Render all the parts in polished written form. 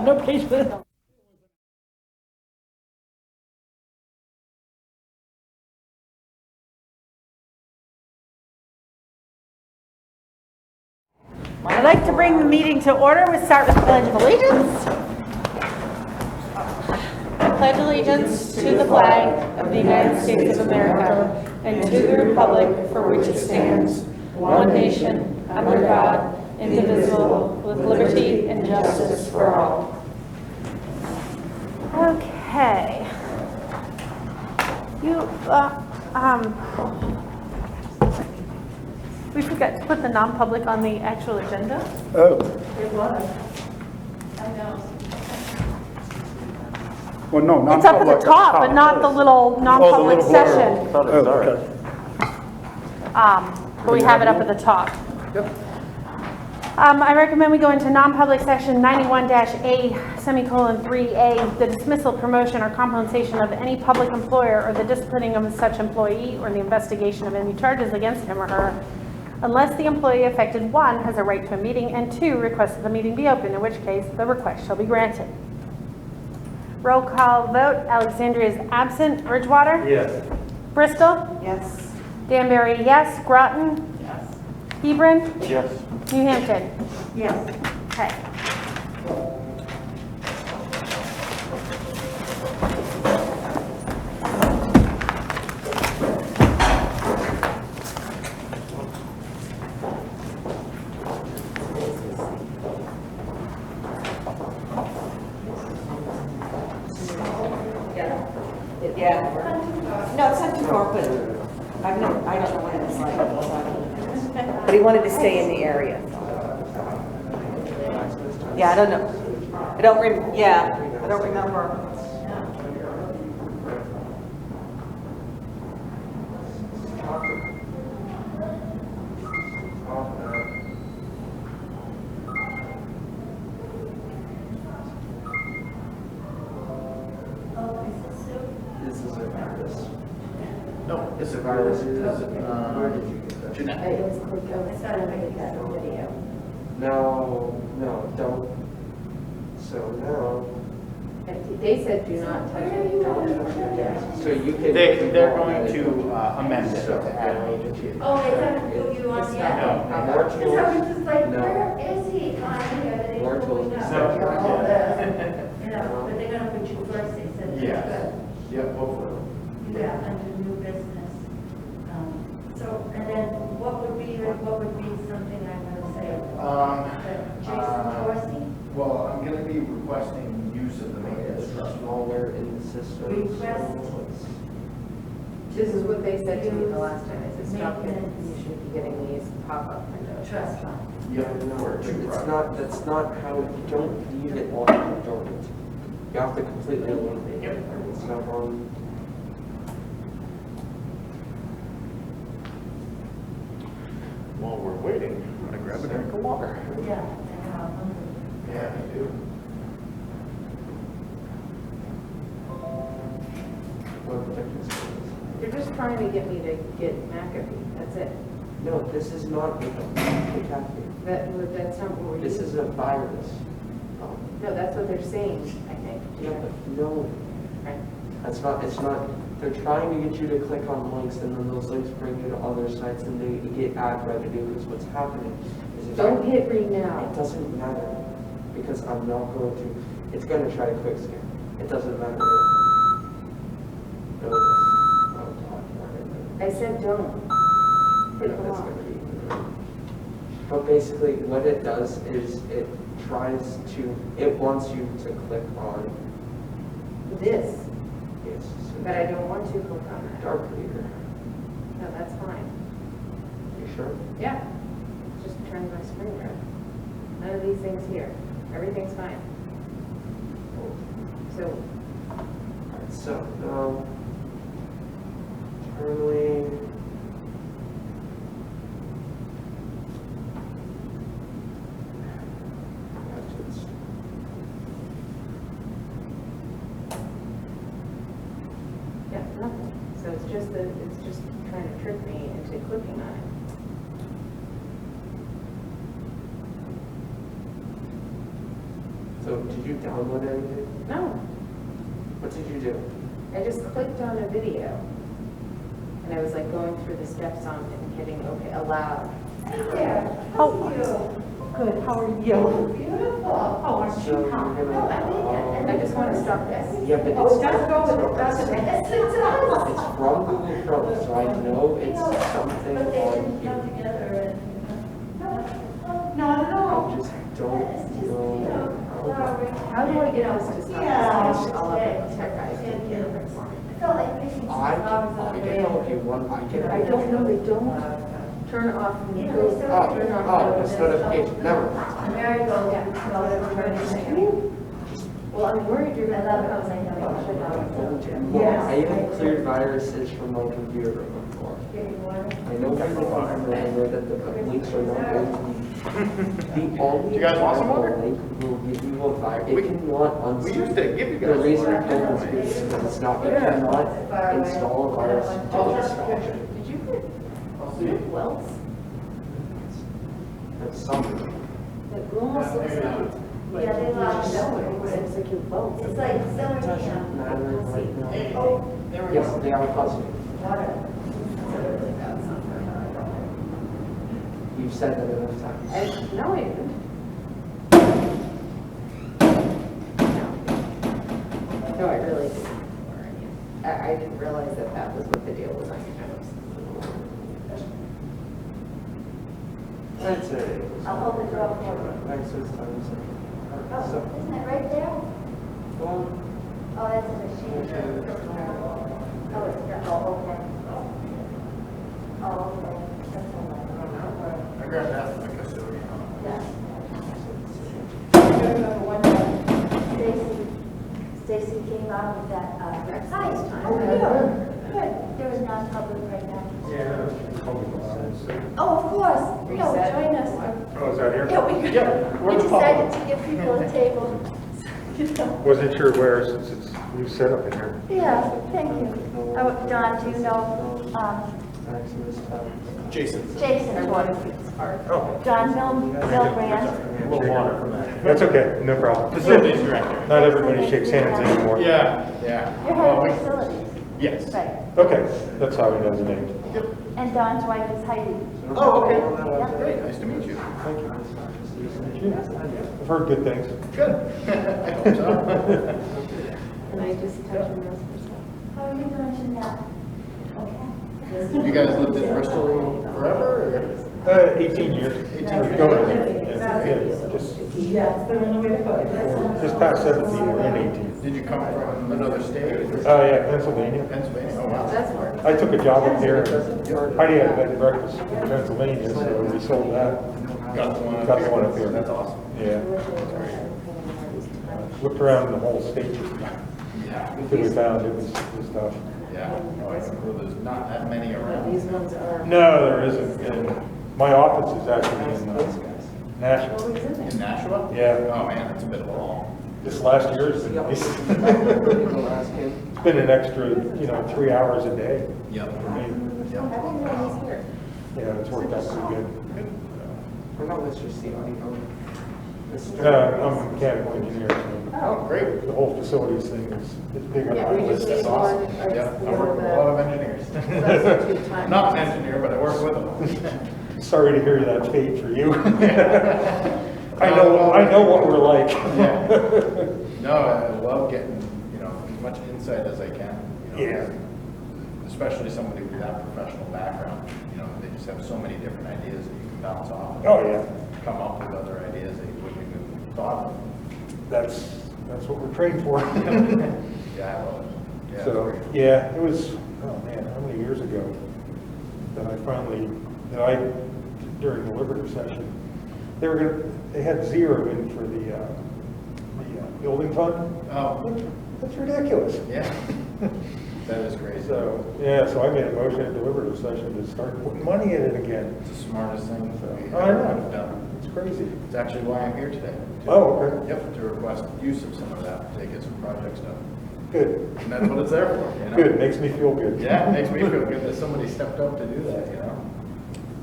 no page for it. I'd like to bring the meeting to order. We'll start with the Pledge of Allegiance. I pledge allegiance to the flag of the United States of America and to the republic for which it stands, one nation, under God, indivisible, with liberty and justice for all. Okay. We forgot to put the non-public on the actual agenda. Oh, It was. I know. well, no, non-public. It's up at the top, but not the little non-public little blur. session. Oh, okay. But we have it up at the top. Yep. I recommend we go into non-public session 91-A, semicolon 3A, the dismissal, promotion, or compensation of any public employer or the disciplining of such employee or the investigation of any charges against him or her, unless the employee affected, 1, has a right to a meeting, and 2, requests that the meeting be open, in which case the request shall be granted. Roll call vote. Alexandria is absent. Bridgewater? Yes. Bristol? Yes. Danbury, yes. Groton? Yes. Hebron? Yes. New Hampton? Yes. Okay. Yeah. No, it's not too far, but I don't know what it's like. But he wanted to stay in the area. Yeah, I don't know. I don't remember. This is a virus. No, it's a virus. Genetic. No, don't. So now. They said do not touch it. So you can. They're going to amend it to add an agency. Oh, they haven't put you on yet? No, more Because I tools. was just like, No. where is he on here? They More didn't tools. put me up. No. You know, but they're gonna put you first, they said. Yes. Yep, hopefully. Yeah, under new business. So, and then what would be something I'm gonna say? Jason Dorsey? Well, I'm going to be requesting use of the maintenance trust. Nowhere in the system. Request. This is what they said to me the last time. They said, stop it. Maintenance. You should be getting these pop-up windows. Trust fund. Yep, No, for two it's projects. not, that's not how, you don't leave it on dormant. You have to completely eliminate it. It's not on. While we're waiting, I'm going to grab a drink of water. Yeah. Yeah, I do. They're just trying to get me to get McAfee. That's it. No, this is not McAfee. That's not what we're This using. is a virus. No, that's what they're saying, I think. Yeah, but no, Right. that's not, it's not, they're trying to get you to click on links and then those links bring you to other sites and they get ad revenue because what's happening is if Don't hit read now. it doesn't matter because I'm not going to, it's going to try to quick scan. It doesn't matter. No, I said don't. Hit them that's off. going to be. But basically what it does is it tries to, it wants you to click on This, yes. So but I don't want to click on that. dark reader. No, that's fine. You sure? Yeah. Just turn my screen red. None of these things here. Everything's fine. So, Alright, so now internally yeah, nothing. So it's just that, it's just trying to trick me into clicking on it. So did you download anything? No, What did you do? I just clicked on a video. And I was like going through the steps on it and hitting okay, allow. Hey there. Oh. Good, how are you? Beautiful. Oh, aren't So you? you're gonna. I just want to stop this. Yeah, but Oh, it's just go with it, doesn't it? It's It's from Google Chrome, so I know it's something But they on didn't come here. together and, not at I all. just It's don't just, you know. know, flowering. How do I get this to stop? Yeah. All of the tech guys Yeah, can yeah. get it for me. I felt like picking some flowers I on the can way. help you one, I can. I don't know, they don't turn off and Yeah, go, they still- turn off. It's notification, never mind. Marigold, no, Well, I'm worried you're I gonna. love those, I know. Yes. I even cleared viruses from my computer before. Getting water. I know you're looking for remember that the links are not going to be. The only You guys want some water? link will give you a virus. It cannot We unsee. used to give you The guys reason water. it doesn't is because it's not, it cannot install a virus to install it. Did you get welts? That's something. It almost looks like. Yeah, they love It that. looks like your welts. It's like It summer doesn't camp. matter right now. Oh, Yes, they are positive. water. You've said that enough times. No, I didn't. No, I really didn't. I didn't realize that that was what the deal was on your nose. That's it. I'll hold the door for you. Thanks for this time. Oh, So, isn't it right there? well, Oh, that's a machine. Oh, it's, oh, okay. Oh, okay. That's all right. I grabbed that from the custodian. Yeah. I remember one day, Stacy came out with that, hi, oh, good. There was non-public right now. Oh, of course. No, Reset. join us. Oh, is that here? Yeah, we Yeah, we're we the decided public. to give people a table. Wasn't sure where, since it's new setup in here. Yeah, thank you. Oh, Don, do you know, Maximus time. Jason. Jason Jordan? Oh. John Bill Brand? A little water from that. That's okay, no problem. Facilities director. Not everybody shakes hands anymore. Yeah. You're Well, head of facilities, Yes. right. Okay, that's how he knows the name. And Don's wife is Heidi. Oh, okay. Yeah. Great, nice to meet you. Thank you. I've heard good things. Good. I hope so. And I just touched your nose for a second. How are you doing, Jeanette? Okay. You guys lived in Bristol forever, 18 years. 18 We're years. going, yeah, just past 17, we're in 18. or did you come from another state? Yeah, Pennsylvania. Pennsylvania? Oh, wow. That's work. I took a job up here. Heidi had a bed and breakfast in Pennsylvania, so we sold that. Got the one up Got here. the one up here. That's awesome. Yeah. Looked around the whole state Yeah. until we found it was tough. Yeah. Oh, I remember there's not that many These around. ones are. No, there isn't. And my office is actually in Nashville. What was in there? In Nashua? Yeah. Oh, man, that's a bit of a haul. This last year has been nice. Go ask him. It's been an extra, 3 hours a day Yep. for me. I didn't know he's here. Yeah, it's worked out pretty good. We're not Mr. C, I'm a mechanical engineer, so Oh, great. the whole facilities thing is big on Yeah, my we list. just need awesome. one. Yeah, I work with a lot of engineers. Substitute time. Not an engineer, but I work with them. Sorry to hear that fate for you. I know what we're like. Yeah. No, I love getting, as much insight as I can. Yeah. Especially somebody with that professional background, they just have so many different ideas that you can bounce off. of. Oh, yeah. Come up with other ideas that you wouldn't even thought of. That's what we're trained for. Yeah, I love it. Yeah, it's So, great. yeah, it was, oh man, how many years ago that during the deliberative session, they had zero in for the building fund. Oh, That's ridiculous. yeah. That is crazy. So, yeah, so I made a motion at deliberative session to start putting money in it again. It's the smartest thing that we I have know, done. it's crazy. It's actually why I'm here today. Oh, okay. Yep, to request use of some of that, to get some projects done. Good. And that's what it's there for, Good, makes me feel good. Yeah, it makes me feel good that somebody stepped up to do that,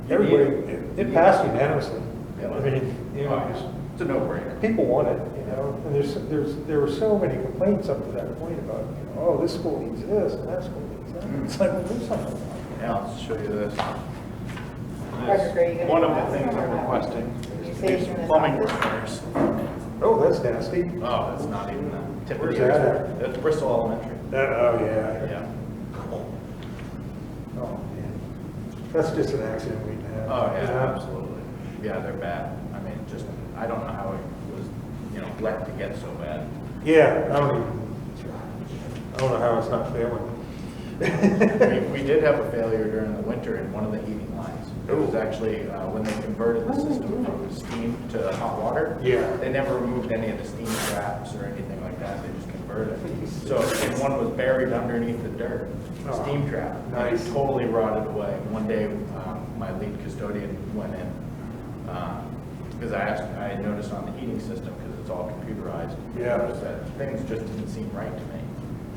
Everybody, it passed unanimously. Yeah. I mean, It's It's a no-brainer. People want it, and there were so many complaints up to that point about, oh, this school needs this, and that school needs that. It's like, well, do something. Yeah, I'll show you this. Patrick, are you gonna One of pass the things them or I'm not? requesting You is say to it's do in some the plumbing office? repairs. Oh, that's nasty. Oh, that's not even the tip of Where's the that iceberg. That's Bristol Elementary. Oh, yeah. Yeah. Oh, man. That's just an accident we had. Oh, yeah, absolutely. Yeah, they're bad. I mean, just, I don't know how it was, let to get so bad. Yeah, I don't know how it's not failing. We did have a failure during the winter in one of the heating lines. It was actually when they converted the system from steam to hot water. Yeah. They never removed any of the steam traps or anything like that. They just converted it. So, and one was buried underneath the dirt, the steam trap. Nice. It totally rotted away. One day, my lead custodian went in because I noticed on the heating system, because it's all computerized. Yeah. I noticed that things just didn't seem right to me.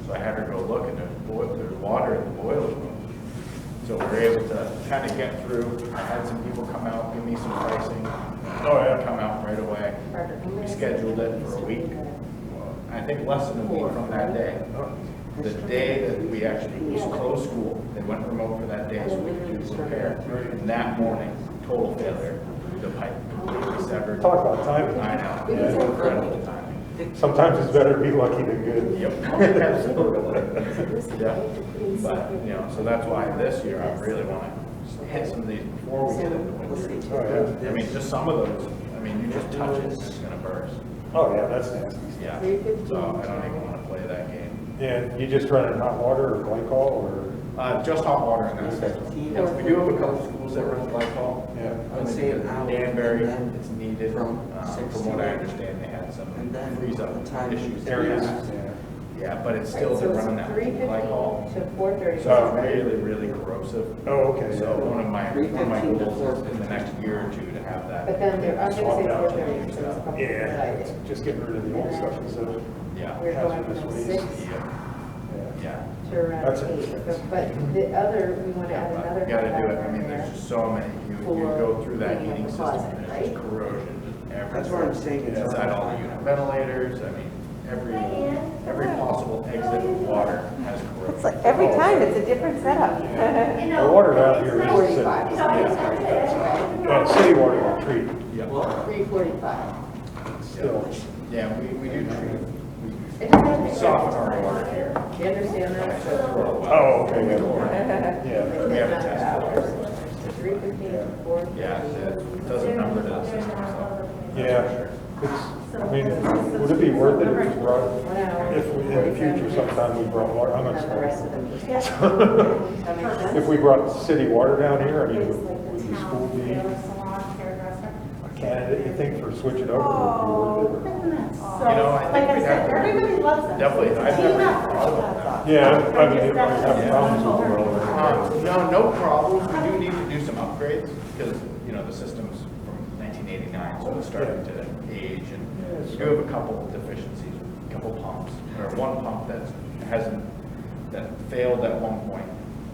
So I had her go look, and there's water in the boiler room. So we were able to kind of get through. I had some people come out, give me some pricing. Oh, yeah. Come out right away. We scheduled it for a week. I think less than a week from that day. The day that we actually closed school, they went remote for that day so we could do the repair. And that morning, total failure. The pipe completely severed. Talk about timing. I know. Yeah, incredible timing. Sometimes it's better to be lucky than good. Yep, absolutely. Yeah, but, so that's why this year I really want to hit some of these before we get into winter. Oh, yeah. I mean, just some of those, you just touch it, it's gonna burst. Oh, yeah, that's nasty. Yeah, so I don't even want to play that game. And you just run in hot water or glycol or? Just hot water in that system. We do have a couple schools that run glycol. Yeah. I would say an hour. Danbury, and then it's needed. from From 6 to what I 8. understand, they had some And then freeze-up the time issues. Areas. Yeah, but it's still So to it's run that 3:15 glycol. to 4:30. So it's really, really corrosive. Oh, okay. So one of my 3:15 to goals is in the next year or two to have that. But then I'm gonna say swapped out. 4:30, because it's probably a good Yeah, idea. just getting rid of the old stuff instead of Yeah, We're going hazardous from waste. 6 yeah, yeah. to around That's 8. it. But the other, we want to add Yeah, but another. you gotta do it, I compound mean, in there's there. just so many, you go through that heating system, Closet, and there's right? just corrosion, just everywhere. That's what I'm saying. It's Inside all the unit ventilators, every possible exit of water has corrosion. It's like every time, it's a different setup. The water out here is, 45. city water will treat, Yeah, 3:45. still. yeah, we do treat, It doesn't we make soften sense. our water here. You understand that? Oh, okay, yeah. We have a test for it. 3:15 to 4. Yeah, it does a number to the system, so. Yeah, I mean, would it be worth it if we brought, if we, in the future sometime we brought water, I'm not And the rest of sorry. them just. That makes sense? If we brought city water down here, I mean, would the school be a candidate, you think, for switching over? Would it be worth it? So, I think like I we'd said, have to- everybody loves them. Definitely, I've never Team had a up. problem with that. Yeah, I mean, if I have problems with the well. No problems. We do need to do some upgrades because, the system's from 1989, so it's starting to age. And we do have a couple of deficiencies, a couple pumps, or one pump that failed at one point.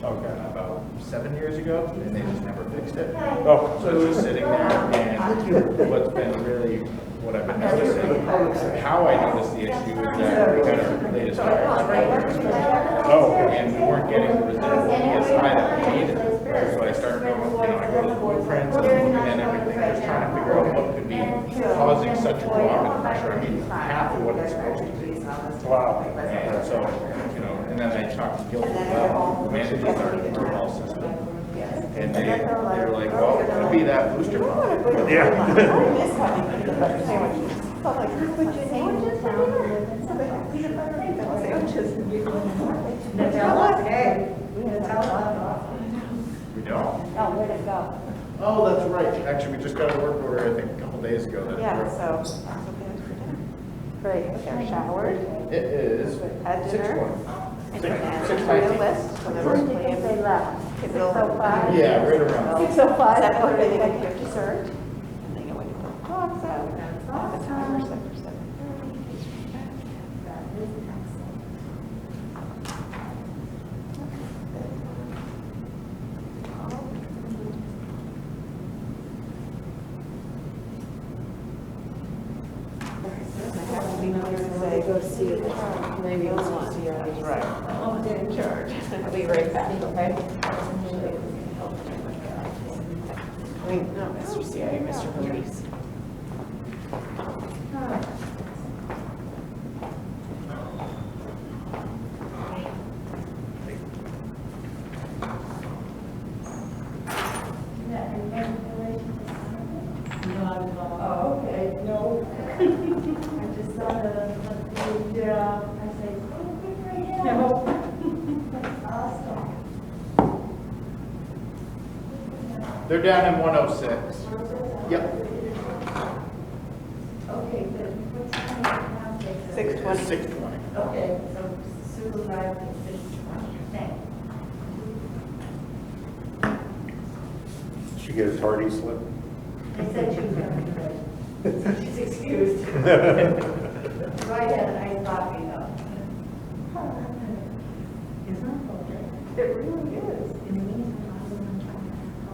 Okay. About 7 years ago, and they just never fixed it. Oh, So it's just sitting there, and what I've been noticing, how I noticed the issue is that we got our latest fire and we weren't getting the residual PSI that we needed. So I started going, I go to the blueprints and I'm looking at everything, just trying to figure out what could be causing such a drop in pressure. I mean, half of what it's supposed to be. wow. And so, and then I talked to Gilbert, who manages our health system. And they were like, well, it could be that booster pump. Yeah. We don't? Oh, where'd it go? Oh, that's right. Actually, we just got a work order, I think, a couple days ago. that Yeah, broke. so. Great, they're showered. It is Had 6:20. dinner. Six And nineteen. list, whenever it's planned. They left. If it's so far. Yeah, right around. 6:05. 7:30, they get gift dessert. And they go in and put dogs out. The timer's set for 7:30. see you there. Maybe it's one. Right. I'm in charge. I'll be right back, okay? No, Mr. CIA, Mr. Police. Oh, okay, no. I just saw the, I say, oh, good for him. That's awesome. They're down in 106. Yep. Okay, good. What's the time now? 6:20. 6:20. Okay, so supervisor, 6:20, thanks. Did she get a tardy slip? They said she was going to be ready. So she's excused. So I had an iced coffee though. Isn't that okay? It really is. In the meantime, I was going to try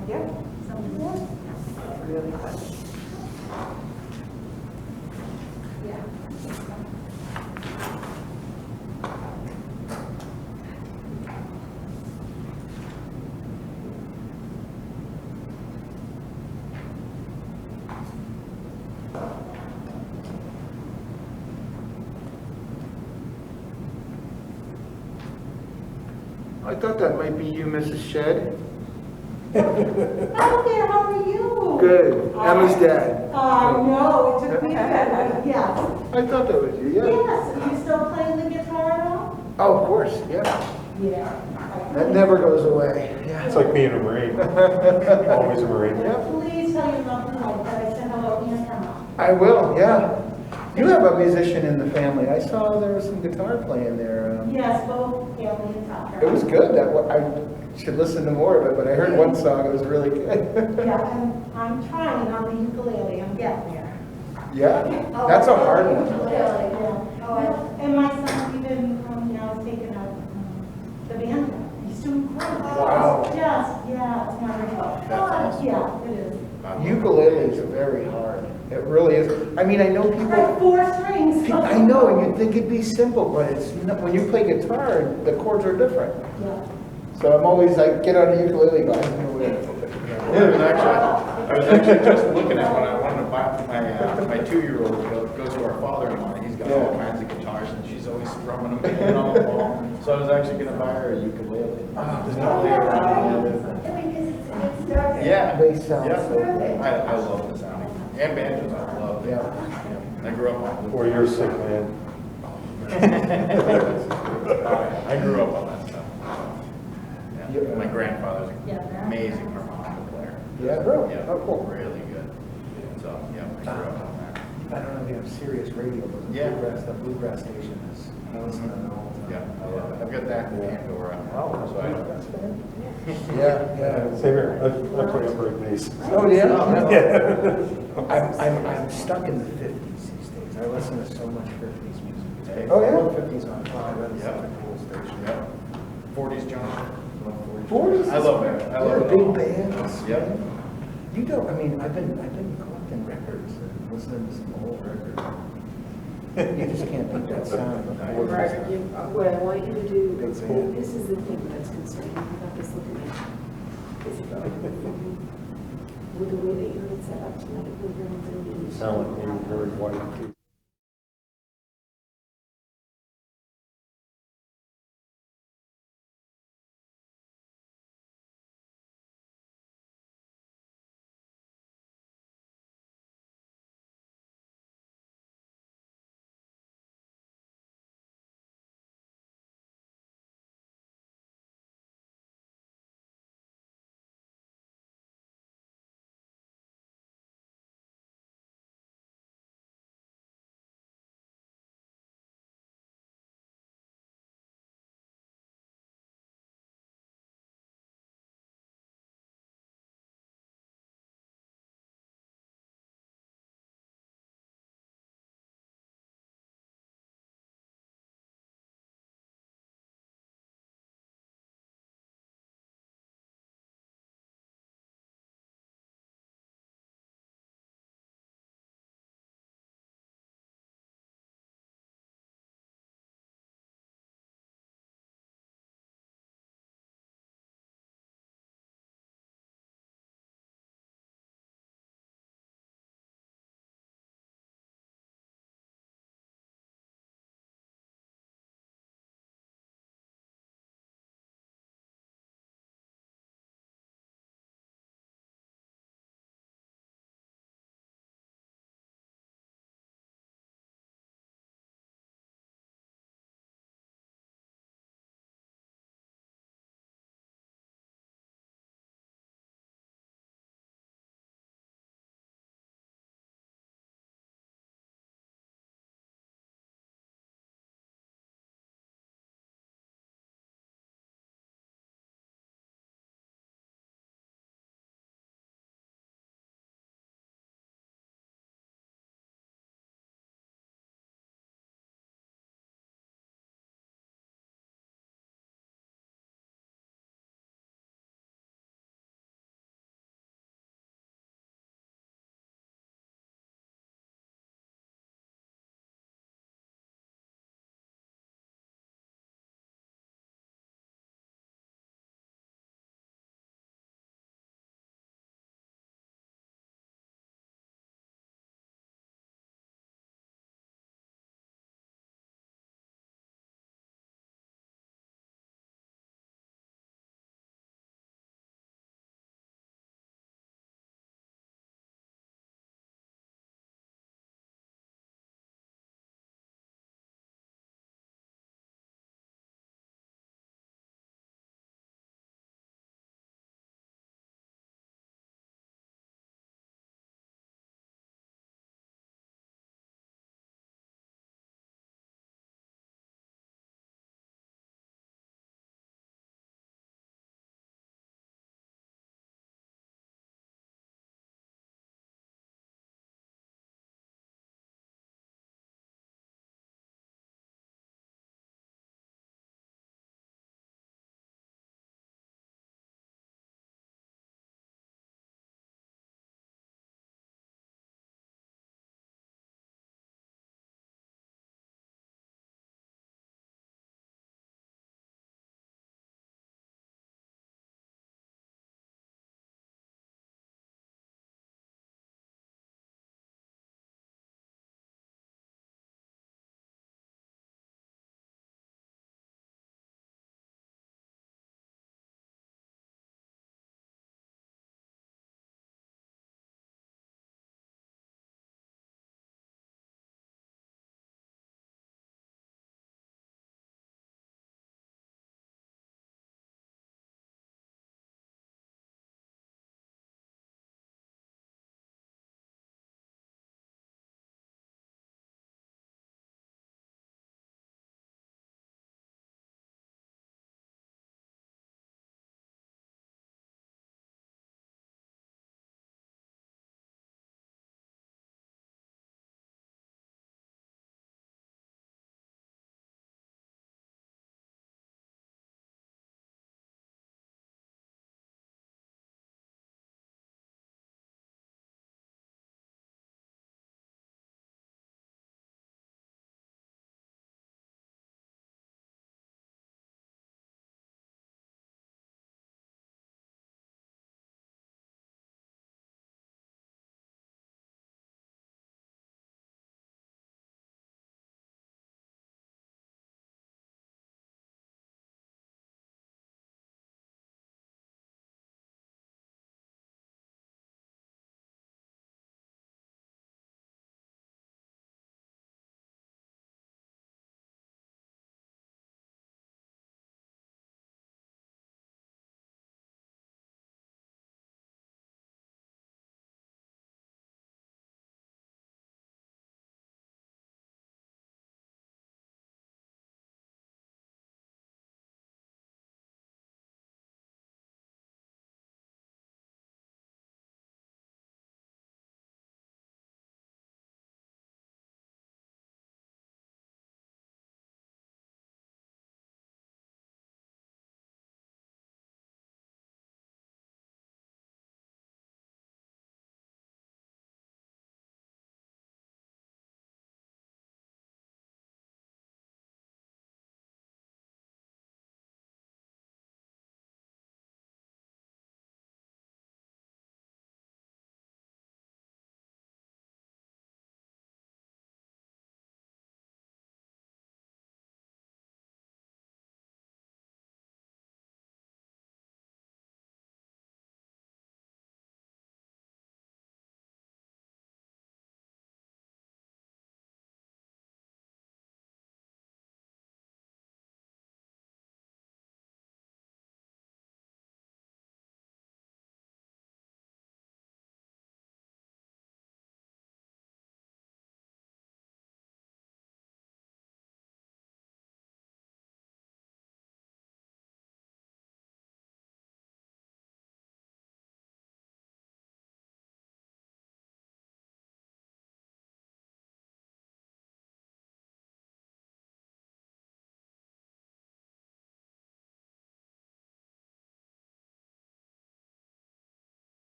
to Yeah. call somebody else. Really fun. Yeah. I thought that might be you, Mrs. Shedd. Hello there, how are you? Good. Emma's dad. No, it took me a minute, yes. I thought that was you, yeah. Yes, are you still playing the guitar at all? Oh, of course, yeah. Yeah. That never goes away. Yeah. It's like being a Marine. Always a Marine. Yep. Please tell your mom that I said hello to Emma. I will, yeah. You have a musician in the family. I saw there was some guitar playing there. Yes, both family and Tucker. It was good. I should listen to more of it, but I heard one song. It was really good. Yeah, I'm trying on the ukulele, I'm getting there. Yeah, that's a hard one. Ukulele, yeah. Oh, and my son even, now is taking up the banjo. He's doing great. Wow. It's just, yeah, it's wonderful. That's awesome. Yeah, it is. Ukulele is very hard. It really is. I mean, I know people. Like 4 strings. I know, and you'd think it'd be simple, but it's not, when you play guitar, the chords are different. Yeah. So I'm always like, get on a ukulele, but I don't know where. I was actually just looking at when I wanted to buy my 2-year-old goes to our father-in-law. He's got all kinds of guitars, and she's always strumming them banging on the wall. So I was actually going to buy her a ukulele. There's no way around it. It starts. Yeah. They sound Yeah. so good. I love the sound. And banjos, I love. Yeah. I grew up on. Or you're sick, man. I grew up on that stuff. Yeah. Yeah. My grandfather's Yeah, an that- amazing harmonica player. Yeah, really? Yeah, Oh, cool. really good. So, yeah, I grew up on that. I don't know if you have Sirius Radio, but Yeah. the bluegrass station is, I listen to it all the Yeah, time. I love it. I've got that in Pandora. So That's fair. Yeah, yeah. Same here. I play upright bass. Oh, yeah? I'm stuck in the 50s these days. I listen to so much 50s music. Oh, yeah? I love 50s on 5, that is Yeah. such a cool station. Yeah. 40s Johnson. Love 40s? I love it. I love it. Big all. bands. Yep. You don't, I mean, I've been collecting records and listening to some old records. You just can't beat that sound of the 40s. Right, what I want you to do, Big band. this is the thing that's concerning about this looking at. With the way that you had it set up tonight, we're going to. Sound like maybe very white.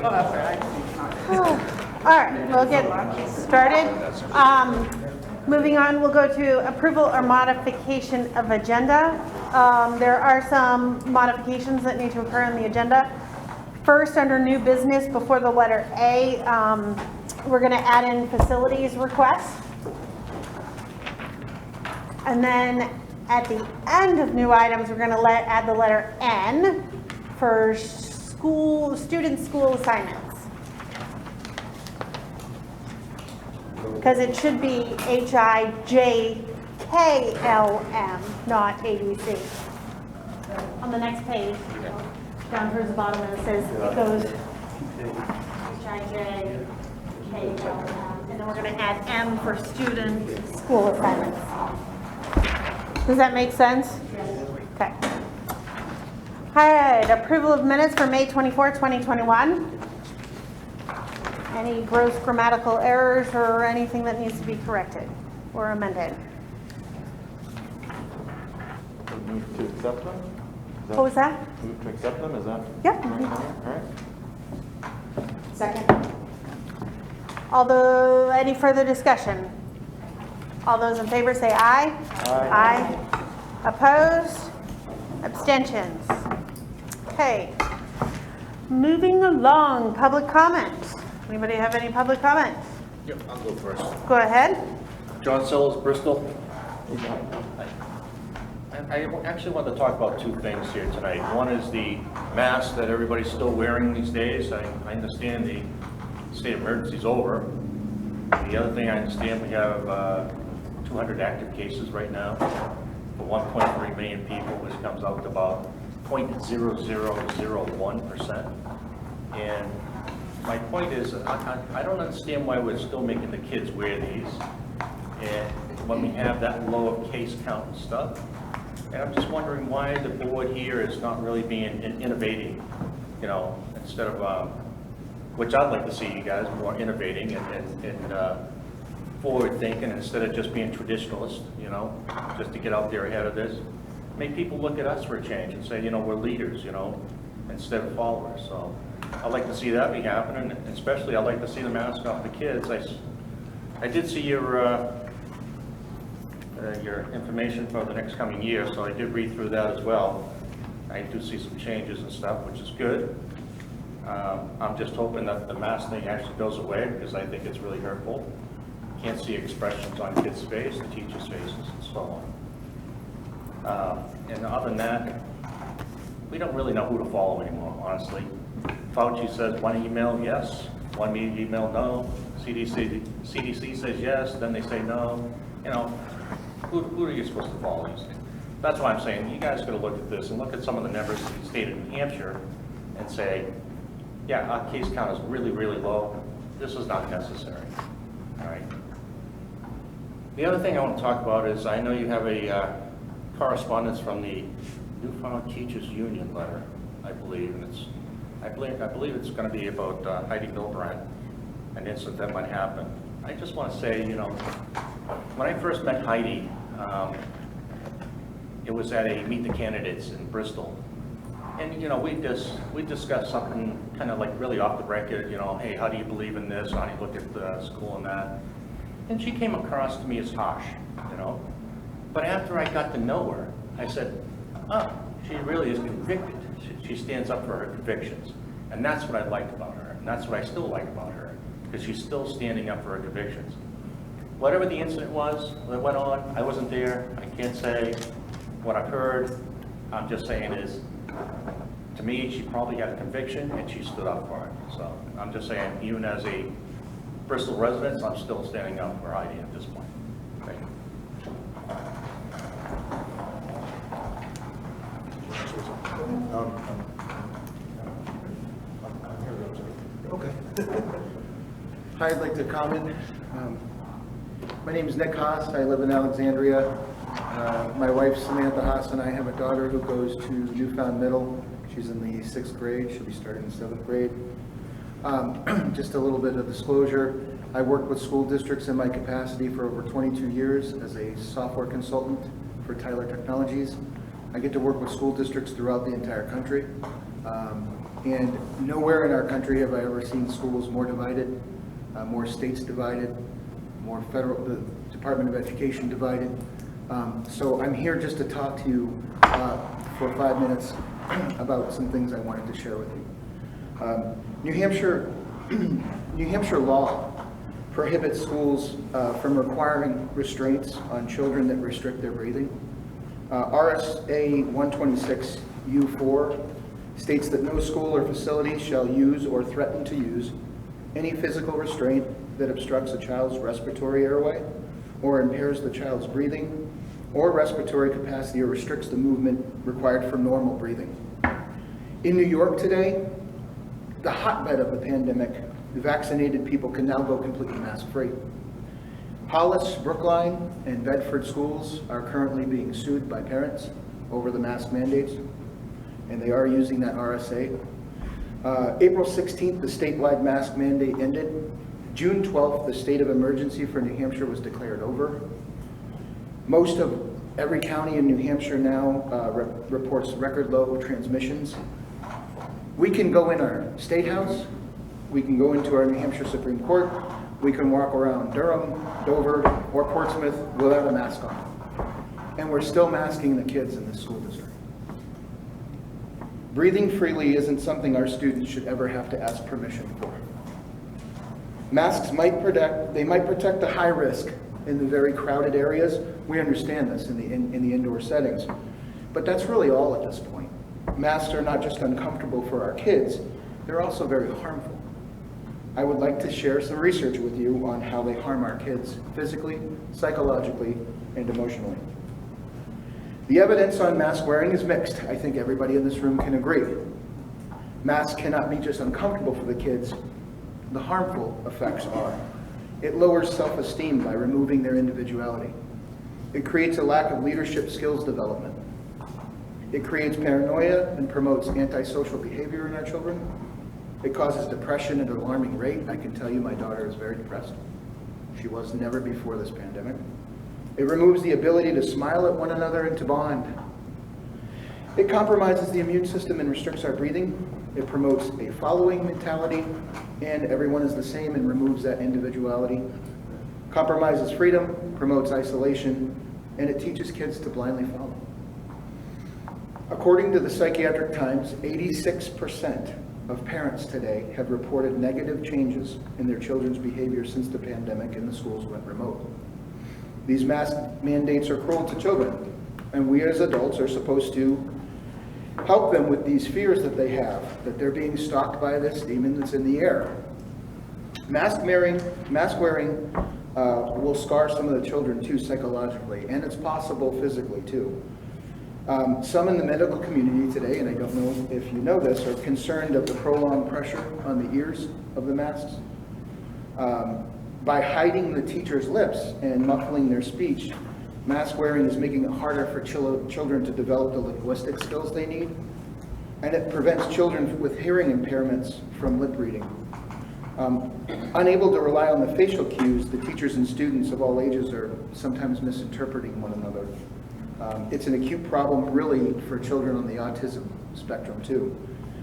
All right, we'll get started. Moving on, we'll go to approval or modification of agenda. There are some modifications that need to occur on the agenda. First, under new business, before the letter A, we're going to add in facilities requests. And then at the end of new items, we're going to add the letter N for student school assignments. Because it should be HIJKLM, not ABC. On the next page, down towards the bottom, it says, it goes HIJKLM, and then we're going to add M for student school assignments. Does that make sense? Okay. All right, approval of minutes for May 24, 2021. Any gross grammatical errors or anything that needs to be corrected or amended? Move to accept them? What was that? Move to accept them, is that? Yep. All right. Second. Although, any further discussion? All those in favor say aye. Aye. Opposed? Abstentions? Okay. Moving along, public comment. Anybody have any public comment? Yep, I'll go first. Go ahead. John Sellers, Bristol. I actually want to talk about two things here tonight. One is the mask that everybody's still wearing these days. I understand the state of emergency is over. The other thing I understand, we have 200 active cases right now for 1.3 million people, which comes out to about 0.0001%. And my point is, I don't understand why we're still making the kids wear these, and when we have that low of case count and stuff. And I'm just wondering why the board here is not really being innovating, you know, instead of, which I'd like to see you guys more innovating and forward thinking instead of just being traditionalist, you know, just to get out there ahead of this. Make people look at us for a change and say, you know, we're leaders, you know, instead of followers. So I'd like to see that be happening, and especially I'd like to see the mask off the kids. I did see your information for the next coming year, so I did read through that as well. I do see some changes and stuff, which is good. I'm just hoping that the mask thing actually goes away, because I think it's really hurtful. Can't see expressions on kids' face, the teachers' faces, and so on. And other than that, we don't really know who to follow anymore, honestly. Fauci says one email, yes, one email, no. CDC says yes, then they say no. You know, who are you supposed to follow these things? That's why I'm saying you guys got to look at this and look at some of the numbers in the state of New Hampshire and say, yeah, our case count is really, really low. This is not necessary. All right. The other thing I want to talk about is I know you have a correspondence from the Newfound Teachers Union letter, I believe, and I believe it's going to be about Heidi Milbrand, an incident that might happen. I just want to say, you know, when I first met Heidi, it was at a Meet the Candidates in Bristol, and you know, we discussed something kind of like really off the record. You know, hey, how do you believe in this? How do you look at the school and that? And she came across to me as harsh, you know. But after I got to know her, I said, oh, she really is convicted. She stands up for her convictions. And that's what I liked about her. And that's what I still like about her, because she's still standing up for her convictions. Whatever the incident was that went on, I wasn't there. I can't say what I've heard. I'm just saying is, to me, she probably had a conviction and she stood up for it. So I'm just saying, even as a Bristol resident, I'm still standing up for Heidi at this point. Thank you. Okay. Hi, I'd like to comment. My name is Nick Haas. I live in Alexandria. My wife Samantha Haas and I have a daughter who goes to Newfound Middle. She's in the 6th grade. She'll be starting the 7th grade. Just a little bit of disclosure. I worked with school districts in my capacity for over 22 years as a software consultant for Tyler Technologies. I get to work with school districts throughout the entire country. And nowhere in our country have I ever seen schools more divided, more states divided, more the Department of Education divided. So I'm here just to talk to you for 5 minutes about some things I wanted to share with you. New Hampshire law prohibits schools from requiring restraints on children that restrict their breathing. RSA 126U4 states that no school or facility shall use or threaten to use any physical restraint that obstructs a child's respiratory airway or impairs the child's breathing or respiratory capacity or restricts the movement required for normal breathing. In New York today, the hotbed of the pandemic, vaccinated people can now go completely mask-free. Hollis, Brookline, and Bedford schools are currently being sued by parents over the mask mandates, and they are using that RSA. April 16th, the statewide mask mandate ended. June 12th, the state of emergency for New Hampshire was declared over. Most of every county in New Hampshire now reports record low transmissions. We can go in our state house, we can go into our New Hampshire Supreme Court, we can walk around Durham, Dover, or Portsmouth without a mask on. And we're still masking the kids in this school district. Breathing freely isn't something our students should ever have to ask permission for. Masks might protect the high risk in the very crowded areas. We understand this in the indoor settings. But that's really all at this point. Masks are not just uncomfortable for our kids, they're also very harmful. I would like to share some research with you on how they harm our kids physically, psychologically, and emotionally. The evidence on mask wearing is mixed. I think everybody in this room can agree. Masks cannot be just uncomfortable for the kids. The harmful effects are: it lowers self-esteem by removing their individuality. It creates a lack of leadership skills development. It creates paranoia and promotes antisocial behavior in our children. It causes depression at an alarming rate. I can tell you my daughter is very depressed. She was never before this pandemic. It removes the ability to smile at one another and to bond. It compromises the immune system and restricts our breathing. It promotes a following mentality, and everyone is the same, and removes that individuality. Compromises freedom, promotes isolation, and it teaches kids to blindly follow. According to the Psychiatric Times, 86% of parents today have reported negative changes in their children's behavior since the pandemic and the schools went remote. These mask mandates are cruel to children, and we as adults are supposed to help them with these fears that they have, that they're being stalked by this demon that's in the air. Mask wearing will scar some of the children too psychologically, and it's possible physically too. Some in the medical community today, and I don't know if you know this, are concerned of the prolonged pressure on the ears of the masks. By hiding the teacher's lips and muffling their speech, mask wearing is making it harder for children to develop the linguistic skills they need, and it prevents children with hearing impairments from lip reading. Unable to rely on the facial cues, the teachers and students of all ages are sometimes misinterpreting one another. It's an acute problem really for children on the autism spectrum too.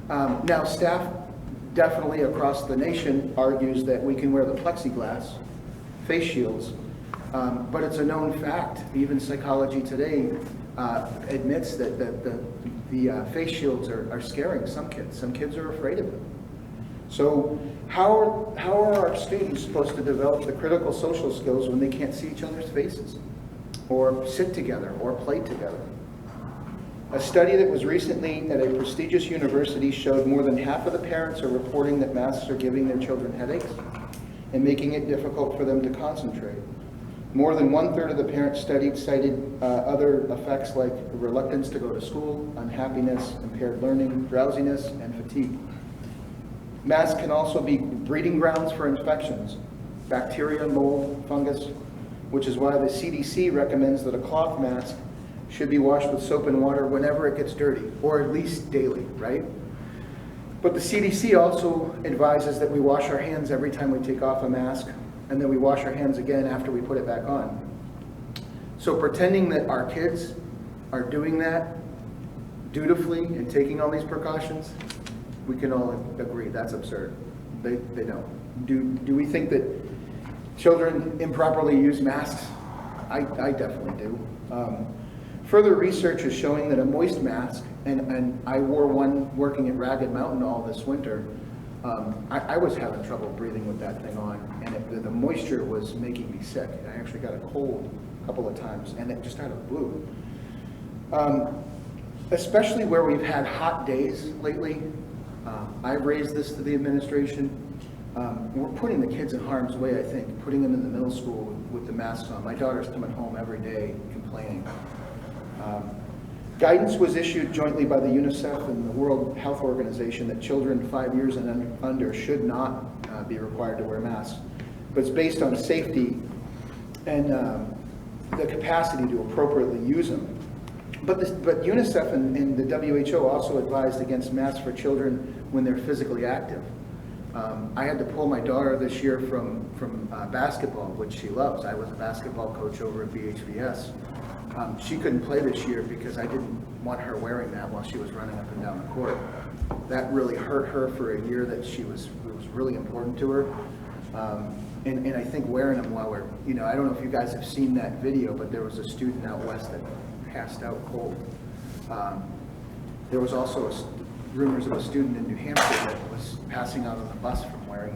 Now staff definitely across the nation argues that we can wear the plexiglass face shields, but it's a known fact. Even psychology today admits that the face shields are scaring some kids. Some kids are afraid of them. So how are our students supposed to develop the critical social skills when they can't see each other's faces, or sit together, or play together? A study that was recently at a prestigious university showed more than half of the parents are reporting that masks are giving their children headaches and making it difficult for them to concentrate. More than 1/3 of the parents studied cited other effects like reluctance to go to school, unhappiness, impaired learning, drowsiness, and fatigue. Masks can also be breeding grounds for infections, bacteria, mold, fungus, which is why the CDC recommends that a cloth mask should be washed with soap and water whenever it gets dirty, or at least daily, right? But the CDC also advises that we wash our hands every time we take off a mask, and then we wash our hands again after we put it back on. So pretending that our kids are doing that dutifully and taking all these precautions we can all agree that's absurd. They don't. Do we think that children improperly use masks? I definitely do. Further research is showing that a moist mask, and I wore one working at Ragged Mountain all this winter, I was having trouble breathing with that thing on, and the moisture was making me sick. I actually got a cold a couple of times, and it just out of the blue. Especially where we've had hot days lately, I've raised this to the administration. We're putting the kids in harm's way, I think, putting them in the middle school with the masks on. My daughter's coming home every day complaining. Guidance was issued jointly by the UNICEF and the World Health Organization that children 5 years and under should not be required to wear masks. But it's based on safety and the capacity to appropriately use them. But UNICEF and the WHO also advised against masks for children when they're physically active. I had to pull my daughter this year from basketball, which she loves. I was a basketball coach over at BHVS. She couldn't play this year because I didn't want her wearing that while she was running up and down the court. That really hurt her for a year that it was really important to her. And I think wearing them while we're, I don't know if you guys have seen that video, but there was a student out west that passed out cold. There was also rumors of a student in New Hampshire that was passing out on the bus from wearing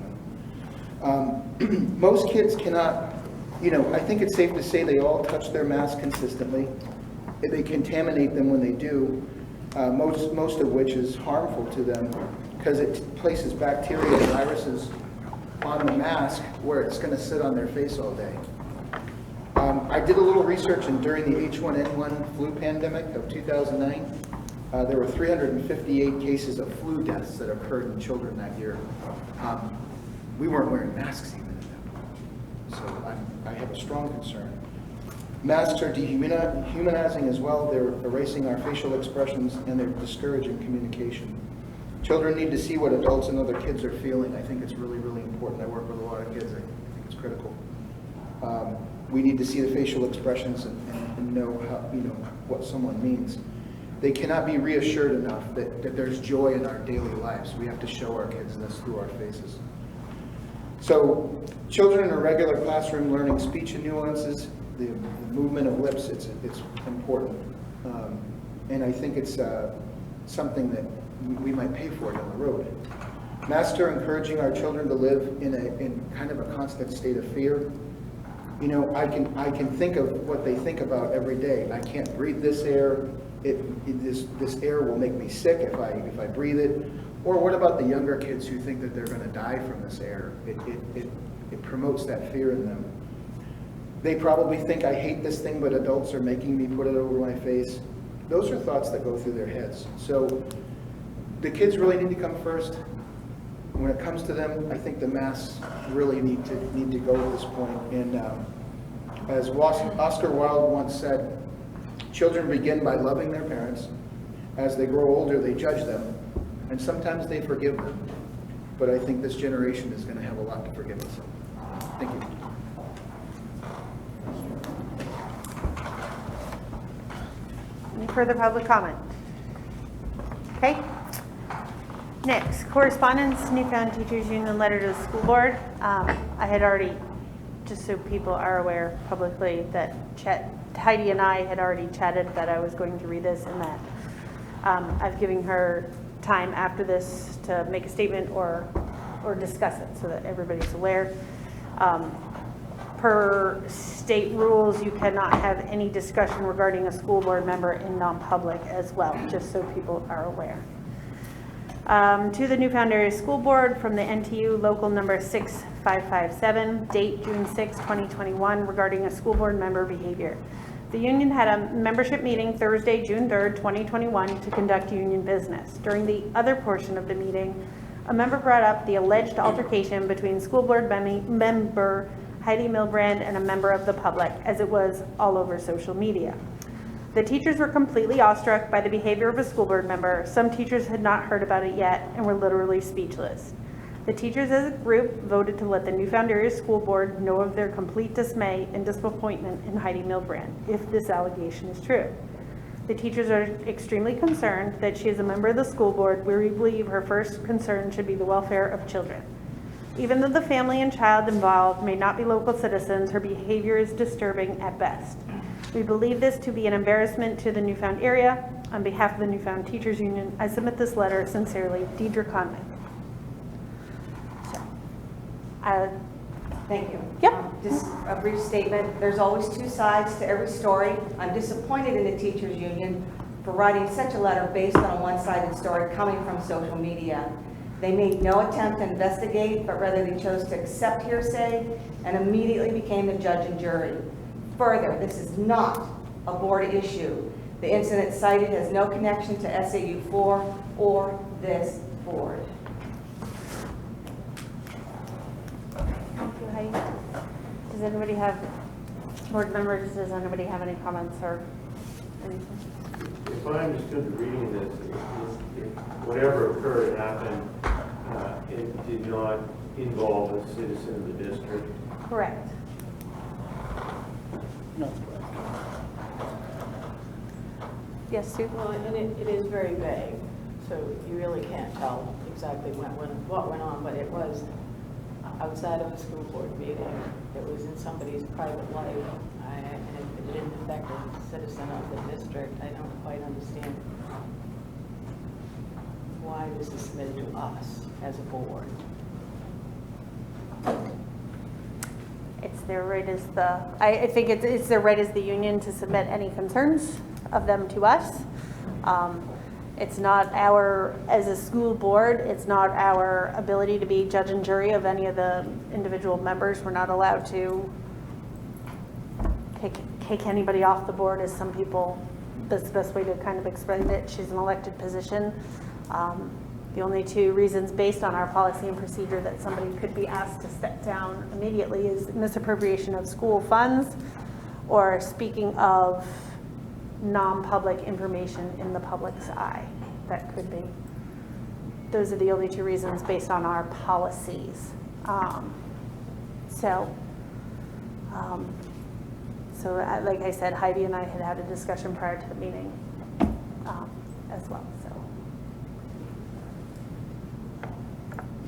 them. Most kids cannot, I think it's safe to say they all touch their mask consistently. They contaminate them when they do, most of which is harmful to them because it places bacteria and viruses on the mask where it's going to sit on their face all day. I did a little research, and during the H1N1 flu pandemic of 2009, there were 358 cases of flu deaths that occurred in children that year. We weren't wearing masks even at that point. So I have a strong concern. Masks are dehumanizing as well. They're erasing our facial expressions, and they're discouraging communication. Children need to see what adults and other kids are feeling. I think it's really, really important. I work with a lot of kids. I think it's critical. We need to see the facial expressions and know how, what someone means. They cannot be reassured enough that there's joy in our daily lives. We have to show our kids this through our faces. So children in a regular classroom learning speech and nuances, the movement of lips, it's important. And I think it's something that we might pay for down the road. Masks are encouraging our children to live in kind of a constant state of fear. I can think of what they think about every day. I can't breathe this air. This air will make me sick if I breathe it. Or what about the younger kids who think that they're going to die from this air? It promotes that fear in them. They probably think I hate this thing, but adults are making me put it over my face. Those are thoughts that go through their heads. So the kids really need to come first. When it comes to them, I think the masks really need to go at this point. And as Oscar Wilde once said, children begin by loving their parents. As they grow older, they judge them, and sometimes they forgive them. But I think this generation is going to have a lot to forgive us. Thank you. Any further public comment? Okay. Next, correspondence, Newfound Teachers Union letter to the school board. I had already, just so people are aware publicly, that Heidi and I had already chatted that I was going to read this, and that I've given her time after this to make a statement or discuss it so that everybody's aware. Per state rules, you cannot have any discussion regarding a school board member in non-public as well, just so people are aware. To the Newfound Area School Board from the NTU local number 6557, date June 6, 2021, regarding a school board member behavior. The union had a membership meeting Thursday, June 3rd, 2021 to conduct union business. During the other portion of the meeting, a member brought up the alleged altercation between school board member Heidi Milbrand and a member of the public, as it was all over social media. The teachers were completely awestruck by the behavior of a school board member. Some teachers had not heard about it yet and were literally speechless. The teachers as a group voted to let the Newfound Area School Board know of their complete dismay and disappointment in Heidi Milbrand, if this allegation is true. The teachers are extremely concerned that she is a member of the school board where we believe her first concern should be the welfare of children. Even though the family and child involved may not be local citizens, her behavior is disturbing at best. We believe this to be an embarrassment to the Newfound area. On behalf of the Newfound Teachers Union, I submit this letter. Sincerely, Deidre Conley. Thank you. Yep. Just a brief statement. There's always two sides to every story. I'm disappointed in the teachers union for writing such a letter based on a one-sided story coming from social media. They made no attempt to investigate, but rather they chose to accept hearsay and immediately became the judge and jury. Further, this is not a board issue. The incident cited has no connection to SAU4 or this board. Thank you, Heidi. Does anybody have, board members, does anybody have any comments or anything? If I understood the reading of this, whatever occurred happened, it did not involve a citizen of the district. Correct. No. Yes, Sue? Well, and it is very vague, so you really can't tell exactly what went on, but it was outside of a school board meeting. It was in somebody's private life, and it didn't affect a citizen of the district. I don't quite understand why this is submitted to us as a board. It's their right as the, I think it's their right as the union to submit any concerns of them to us. It's not our, as a school board, it's not our ability to be judge and jury of any of the individual members. We're not allowed to take anybody off the board, as some people, that's the best way to kind of explain it. She's an elected position. The only two reasons based on our policy and procedure that somebody could be asked to step down immediately is misappropriation of school funds or speaking of non-public information in the public's eye. That could be. Those are the only two reasons based on our policies. Like I said, Heidi and I had a discussion prior to the meeting as well. So,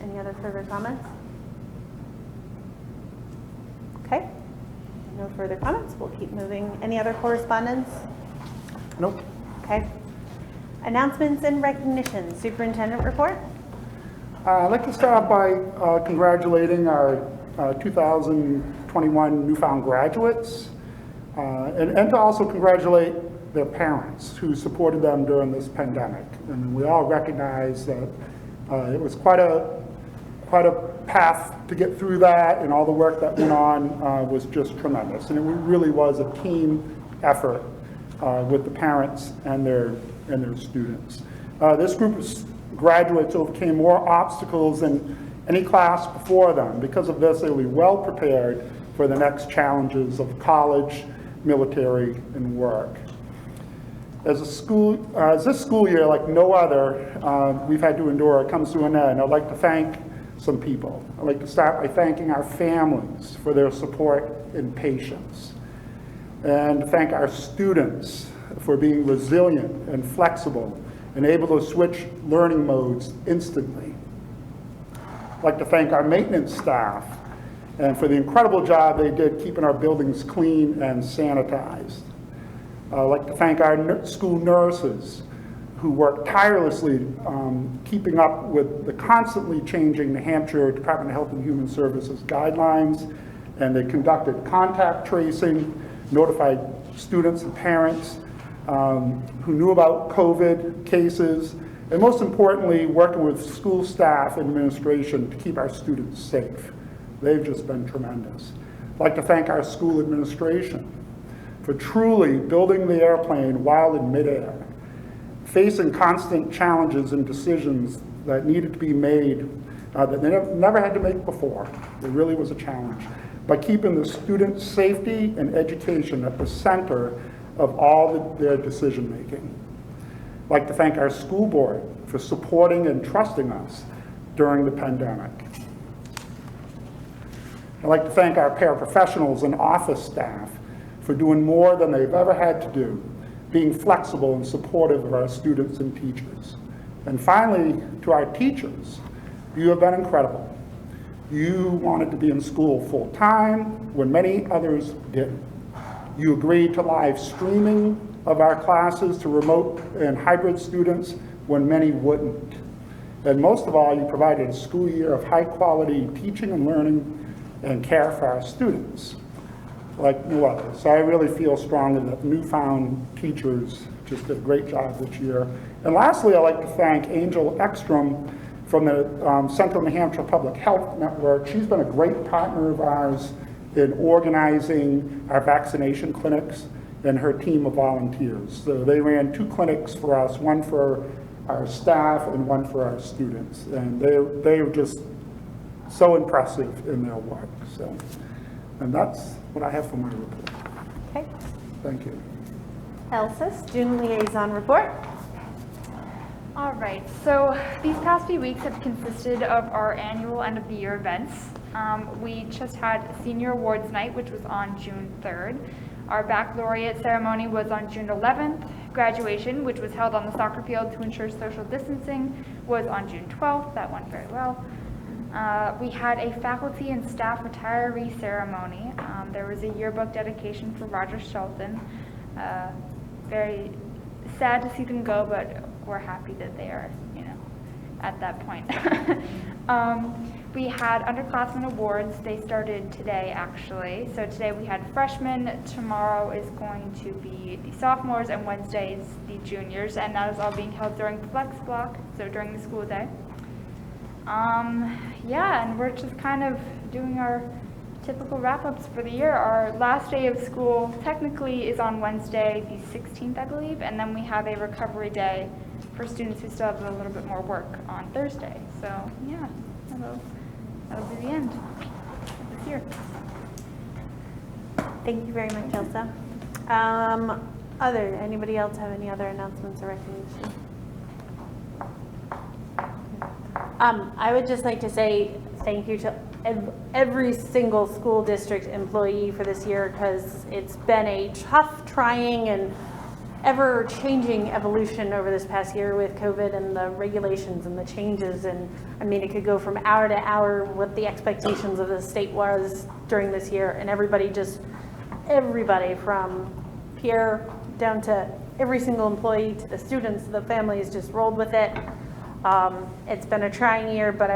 any other further comments? Okay. No further comments. We'll keep moving. Any other correspondence? Nope. Okay. Announcements and recognitions. Superintendent report. I'd like to start by congratulating our 2021 Newfound graduates and to also congratulate their parents who supported them during this pandemic. And we all recognize that it was quite a path to get through that, and all the work that went on was just tremendous. And it really was a team effort with the parents and their students. This group of graduates overcame more obstacles than any class before them. Because of this, they will be well prepared for the next challenges of college, military, and work. As this school year, like no other, we've had to endure, comes to an end. I'd like to thank some people. I'd like to start by thanking our families for their support and patience. And thank our students for being resilient and flexible and able to switch learning modes instantly. I'd like to thank our maintenance staff and for the incredible job they did keeping our buildings clean and sanitized. I'd like to thank our school nurses who worked tirelessly keeping up with the constantly changing New Hampshire Department of Health and Human Services guidelines, and they conducted contact tracing, notified students and parents who knew about COVID cases, and most importantly, working with school staff and administration to keep our students safe. They've just been tremendous. I'd like to thank our school administration for truly building the airplane while in midair, facing constant challenges and decisions that needed to be made that they never had to make before. It really was a challenge. By keeping the students' safety and education at the center of all their decision making. I'd like to thank our school board for supporting and trusting us during the pandemic. I'd like to thank our paraprofessionals and office staff for doing more than they've ever had to do being flexible and supportive of our students and teachers. And finally, to our teachers, you have been incredible. You wanted to be in school full-time when many others didn't. You agreed to live streaming of our classes to remote and hybrid students when many wouldn't. And most of all, you provided a school year of high-quality teaching and learning and care for our students like no other. So I really feel strongly that newfound teachers just did a great job this year. And lastly, I'd like to thank Angel Ekstrom from the Central New Hampshire Public Health Network. She's been a great partner of ours in organizing our vaccination clinics and her team of volunteers. So they ran 2 clinics for us, one for our staff and one for our students. And they were just so impressive in their work. So, and that's what I have for my report. Okay. Thank you. Elsa, Student Liaison Report. All right, so these past few weeks have consisted of our annual end of the year events. We just had Senior Awards Night, which was on June 3rd. Our baccalaureate ceremony was on June 11th. Graduation, which was held on the soccer field to ensure social distancing, was on June 12th. That went very well. We had a faculty and staff retiree ceremony. There was a yearbook dedication for Roger Shelton. Very sad to see them go, but we're happy that they are, at that point. We had Underclassmen Awards. They started today, actually. So today we had freshmen. Tomorrow is going to be the sophomores, and Wednesday is the juniors, and that is all being held during Flex Block, so during the school day. Yeah, and we're just kind of doing our typical wrap-ups for the year. Our last day of school technically is on Wednesday, the 16th, I believe, and then we have a recovery day for students who still have a little bit more work on Thursday. So yeah, that'll be the end of this year. Thank you very much, Elsa. Anybody else have any other announcements or recognition? I would just like to say thank you to every single school district employee for this year, because it's been a tough, trying, and ever-changing evolution over this past year with COVID and the regulations and the changes. And I mean, it could go from hour to hour what the expectations of the state was during this year, and everybody from Pierre down to every single employee to the students, the families just rolled with it. It's been a trying year, but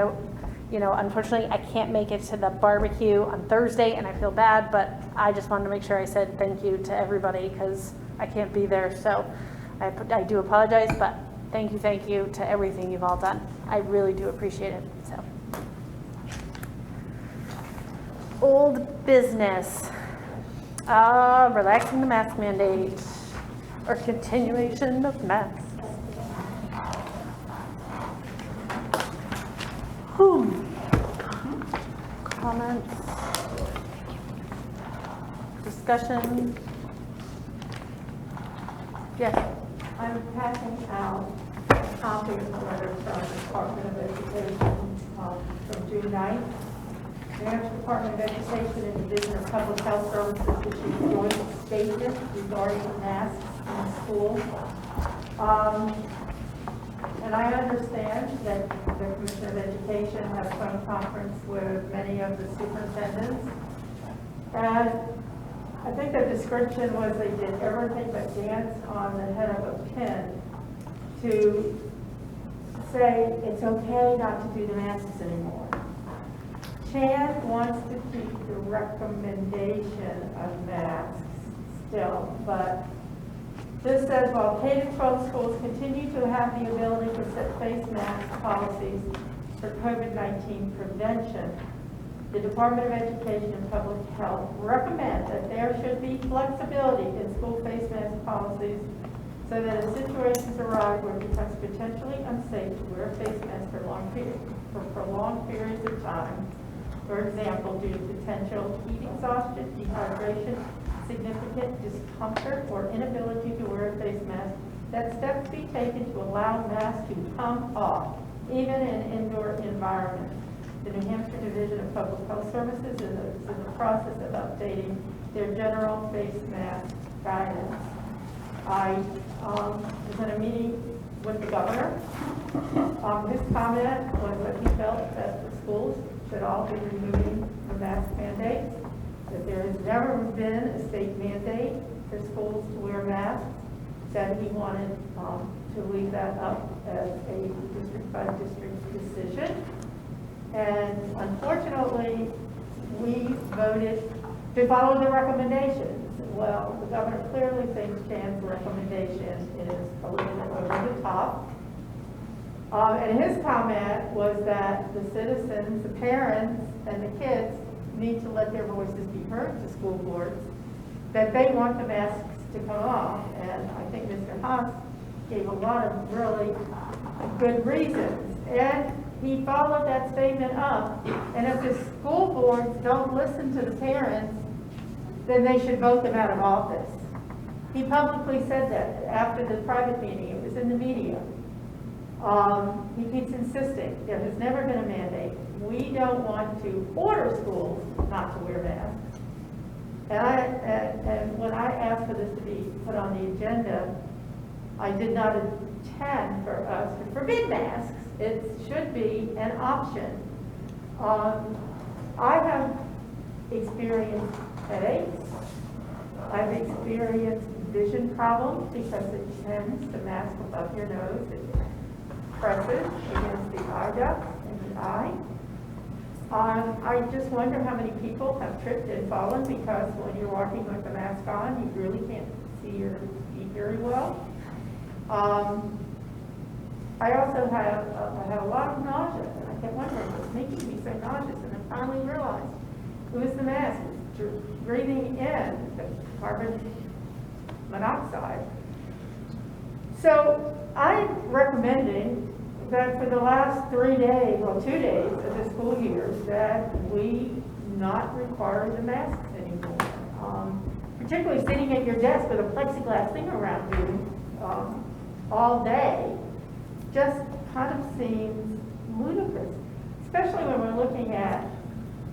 unfortunately I can't make it to the barbecue on Thursday, and I feel bad, but I just wanted to make sure I said thank you to everybody because I can't be there. So I do apologize, but thank you to everything you've all done. I really do appreciate it. So, old business, relaxing the mask mandate or continuation of masks. Comments, discussion? Yes. I'm passing out copies of the letter from the Department of Education from June 9th. The New Hampshire Department of Education and Division of Public Health Services issued joint statement regarding masks in schools. And I understand that the Commissioner of Education has phone conference with many of the superintendents. And I think the description was they did everything but dance on the head of a pin to say it's okay not to do the masks anymore. Chan wants to keep the recommendation of masks still, but this says while K-12 schools continue to have the ability to set face mask policies for COVID-19 prevention, the Department of Education and Public Health recommend that there should be flexibility in school face mask policies so that if situations arise where it becomes potentially unsafe to wear a face mask for prolonged periods of time, for example, due to potential heat exhaustion, dehydration, significant discomfort, or inability to wear a face mask, that steps be taken to allow masks to come off, even in indoor environments. The New Hampshire Division of Public Health Services is in the process of updating their general face mask guidance. I was in a meeting with the governor. His comment was that he felt that the schools should all be removing the mask mandate, that there has never been a state mandate for schools to wear masks, that he wanted to leave that up as a district-by-district decision. And unfortunately, we voted to follow the recommendations. Well, the governor clearly thinks Jan's recommendation is a little bit over the top. And his comment was that the citizens, the parents, and the kids need to let their voices be heard to school boards, that they want the masks to come off. And I think Mr. Haas gave a lot of really good reasons. And he followed that statement up. And if the school boards don't listen to the parents, then they should vote them out of office. He publicly said that after the private meeting. It was in the media. He keeps insisting there has never been a mandate. We don't want to order schools not to wear masks. And when I asked for this to be put on the agenda, I did not intend for us to forbid masks. It should be an option. I have experienced headaches. I've experienced vision problems because it tends to mask above your nose. It presses against the eye duct and the eye. I just wonder how many people have tripped and fallen because when you're walking with the mask on, you really can't see your feet very well. I also have a lot of nausea, and I kept wondering what's making me so nauseous, and I finally realized it was the mask. Breathing in the carbon monoxide. So I'm recommending that for the last 3 days, or 2 days of the school year, that we not require the masks anymore. Particularly sitting at your desk with a plexiglass thing around you all day just kind of seems ludicrous, especially when we're looking at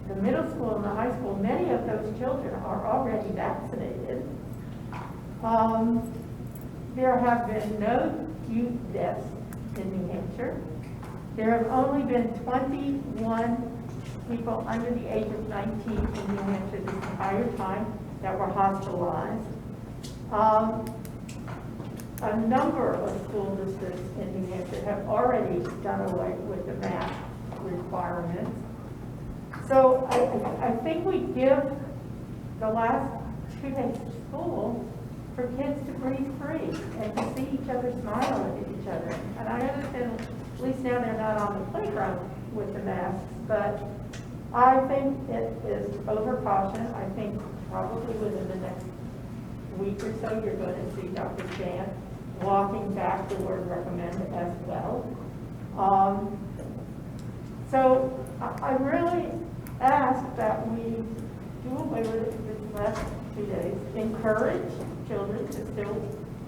the middle school and the high school. Many of those children are already vaccinated. There have been no youth deaths in New Hampshire. There have only been 21 people under the age of 19 in New Hampshire this entire time that were hospitalized. A number of school districts in New Hampshire have already done away with the mask requirements. So I think we give the last 2 days of school for kids to breathe free and to see each other smile at each other. And I understand, at least now they're not on the playground with the masks, but I think it is overcaution. I think probably within the next week or so, you're going to see Dr. Jan walking back the word recommend as well. So I really ask that we do away with it this last 2 days. Encourage children to still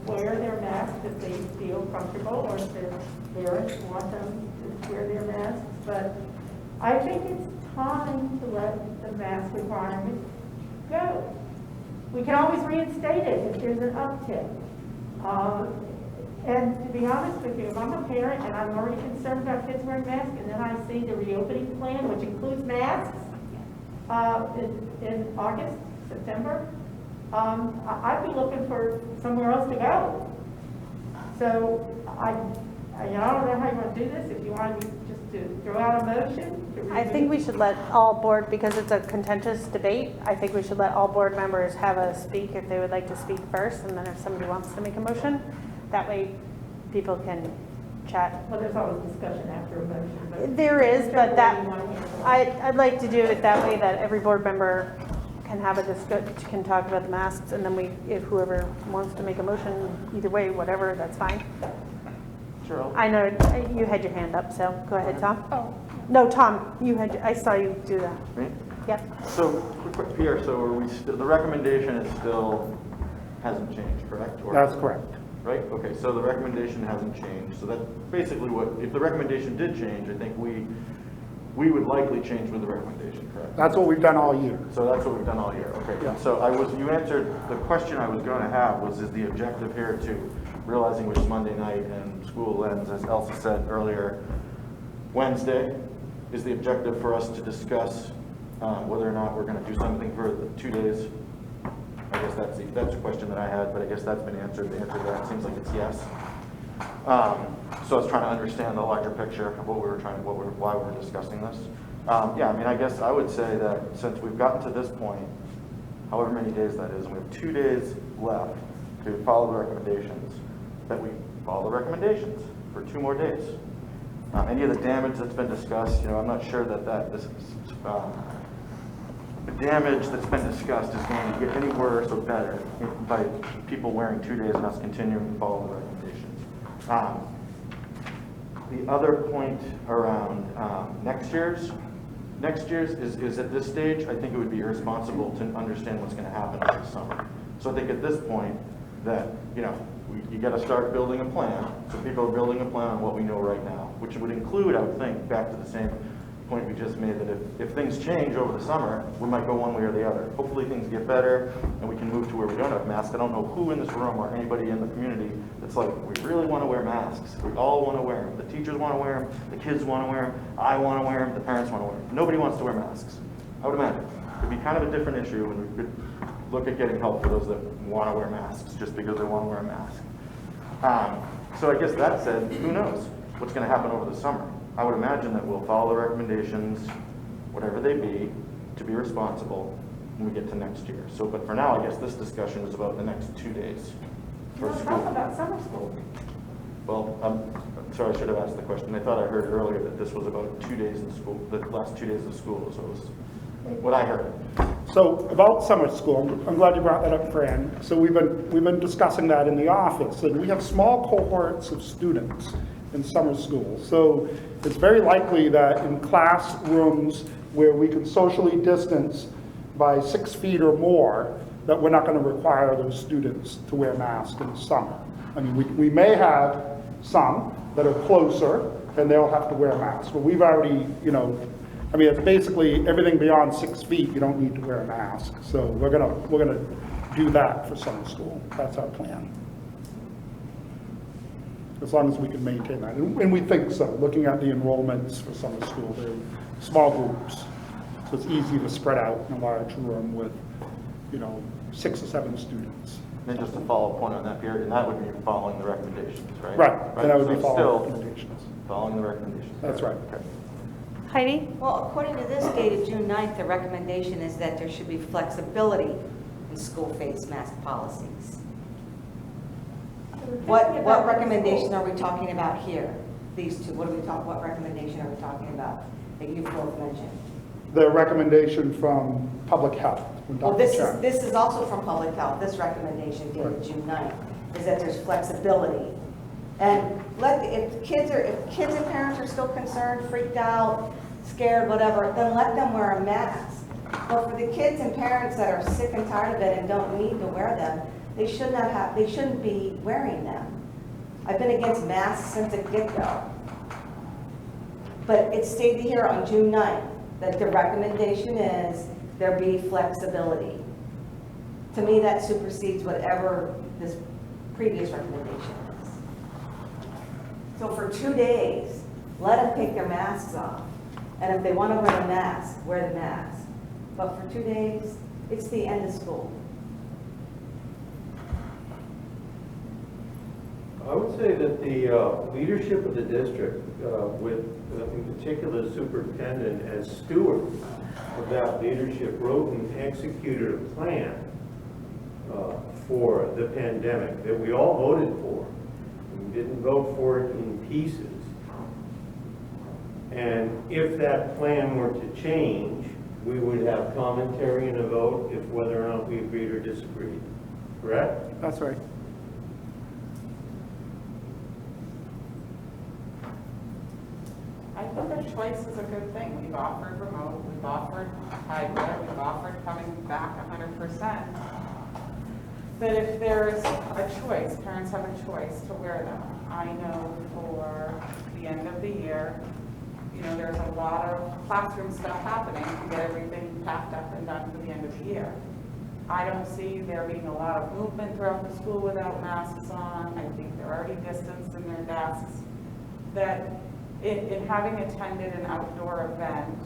wear their masks if they feel comfortable, or if their parents want them to wear their masks. But I think it's time to let the mask requirement go. We can always reinstate it if there's an uptick. And to be honest with you, if I'm a parent and I'm already concerned about kids wearing masks, and then I see the reopening plan, which includes masks, in August, September, I'd be looking for somewhere else to go. So I don't know how you want to do this. If you want me just to throw out a motion. I think we should let all board, because it's a contentious debate, I think we should let all board members have a speak if they would like to speak first, and then if somebody wants to make a motion, that way people can chat. Well, there's always discussion after a motion. But There is, but that, you want to handle it. I'd like to do it that way, that every board member can have a can talk about the masks, and then if whoever wants to make a motion, either way, whatever, that's fine. Sure. I know you had your hand up, so go ahead, Tom. Oh, No, Tom, I saw you do that. Me? Yep. So, quick, Pierre, so are we still, the recommendation is still, hasn't changed, correct? Or- That's correct. Right, okay, so the recommendation hasn't changed, so that's basically what, if the recommendation did change, I think we we would likely change with the recommendation, correct? That's what we've done all year. So that's what we've done all year, okay. Yeah. So you answered, the question I was going to have was, is the objective here to, realizing which is Monday night and school ends, as Elsa said earlier, Wednesday, is the objective for us to discuss whether or not we're going to do something for the 2 days? I guess that's a question that I had, but I guess that's been answered. The answer to that seems like it's yes. So I was trying to understand the larger picture of what we were trying, why we were discussing this. Yeah, I mean, I guess I would say that since we've gotten to this point, however many days that is, and we have 2 days left to follow the recommendations, that we follow the recommendations for 2 more days. Any of the damage that's been discussed, I'm not sure that the damage that's been discussed is going to get any worse or better by people wearing 2 days and us continuing to follow the recommendations. The other point around next year's is at this stage, I think it would be irresponsible to understand what's going to happen over the summer. So I think at this point that, you got to start building a plan. So people are building a plan on what we know right now, which would include, I would think, back to the same point we just made, that if things change over the summer, we might go one way or the other. Hopefully things get better and we can move to where we don't have masks. I don't know who in this room or anybody in the community that's like, we really want to wear masks. We all want to wear them. The teachers want to wear them. The kids want to wear them. I want to wear them. The parents want to wear them. Nobody wants to wear masks. I would imagine. It'd be kind of a different issue, and we could look at getting help for those that want to wear masks just because they want to wear a mask. So I guess that said, who knows what's going to happen over the summer? I would imagine that we'll follow the recommendations, whatever they be, to be responsible when we get to next year. So, but for now, I guess this discussion is about the next 2 days for Let's school. talk about summer school. Well, I'm sorry, I should have asked the question. I thought I heard earlier that this was about 2 days in school, the last 2 days of school, so it was what I heard. So about summer school, I'm glad you brought that up, Fran. So we've been discussing that in the office, and we have small cohorts of students in summer school. So it's very likely that in classrooms where we can socially distance by 6 feet or more, that we're not going to require those students to wear masks in the summer. I mean, we may have some that are closer and they'll have to wear masks, but we've already, I mean, it's basically everything beyond 6 feet, you don't need to wear a mask. So we're gonna do that for summer school. That's our plan. As long as we can maintain that, and we think so. Looking at the enrollments for summer school, they're small groups, so it's easy to spread out in a large room with, 6 or 7 students. And then just a follow-up point on that period, and that would be following the recommendations, right? Right, and that would So be following the still recommendations. Following the recommendations. That's right. Okay. Heidi? Well, according to this date of June 9th, the recommendation is that there should be flexibility in school face mask policies. What recommendation are we talking about here? These two, what recommendation are we talking about that you both mentioned? The recommendation from public health. From Well, Dr. Chen. this is also from public health. This recommendation dated June 9th is that there's flexibility. And if kids and parents are still concerned, freaked out, scared, whatever, then let them wear a mask. But for the kids and parents that are sick and tired of it and don't need to wear them, they shouldn't be wearing them. I've been against masks since the get-go. But it stated here on June 9th that the recommendation is there be flexibility. To me, that supersedes whatever this previous recommendation is. So for 2 days, let them take their masks off. And if they want to wear a mask, wear the mask. But for 2 days, it's the end of school. I would say that the leadership of the district, with in particular the superintendent as steward of that leadership, wrote and executed a plan for the pandemic that we all voted for. We didn't vote for it in pieces. And if that plan were to change, we would have commentary and a vote if whether or not we agreed or disagreed. Correct? That's right. I think a choice is a good thing. We've offered remote, we've offered hybrid, we've offered coming back 100%. But if there's a choice, parents have a choice to wear them. I know for the end of the year, you know, there's a lot of classroom stuff happening to get everything packed up and done for the end of the year. I don't see there being a lot of movement throughout the school without masks on. I think they're already distanced in their desks. That in having attended an outdoor event,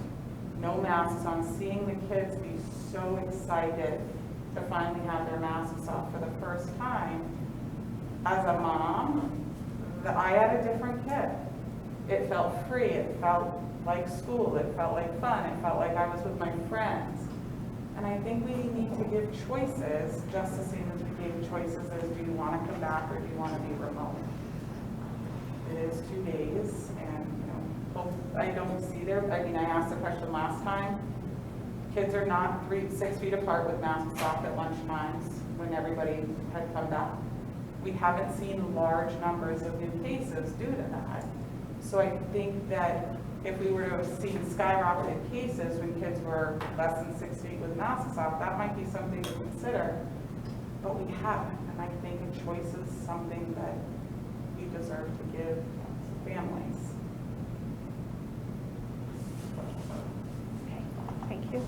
no masks on, seeing the kids be so excited to finally have their masks off for the first time, as a mom, I had a different kid. It felt free, it felt like school, it felt like fun, it felt like I was with my friends. And I think we need to give choices, just the same as we gave choices as do you want to come back or do you want to be remote. It is 2 days, and I don't see there, I mean, I asked the question last time. Kids are not 6 feet apart with masks off at lunch times when everybody had come back. We haven't seen large numbers of new cases due to that. So I think that if we were to have seen skyrocketed cases when kids were less than 6 feet with masks off, that might be something to consider. But we haven't, and I think a choice is something that we deserve to give families. Thank you.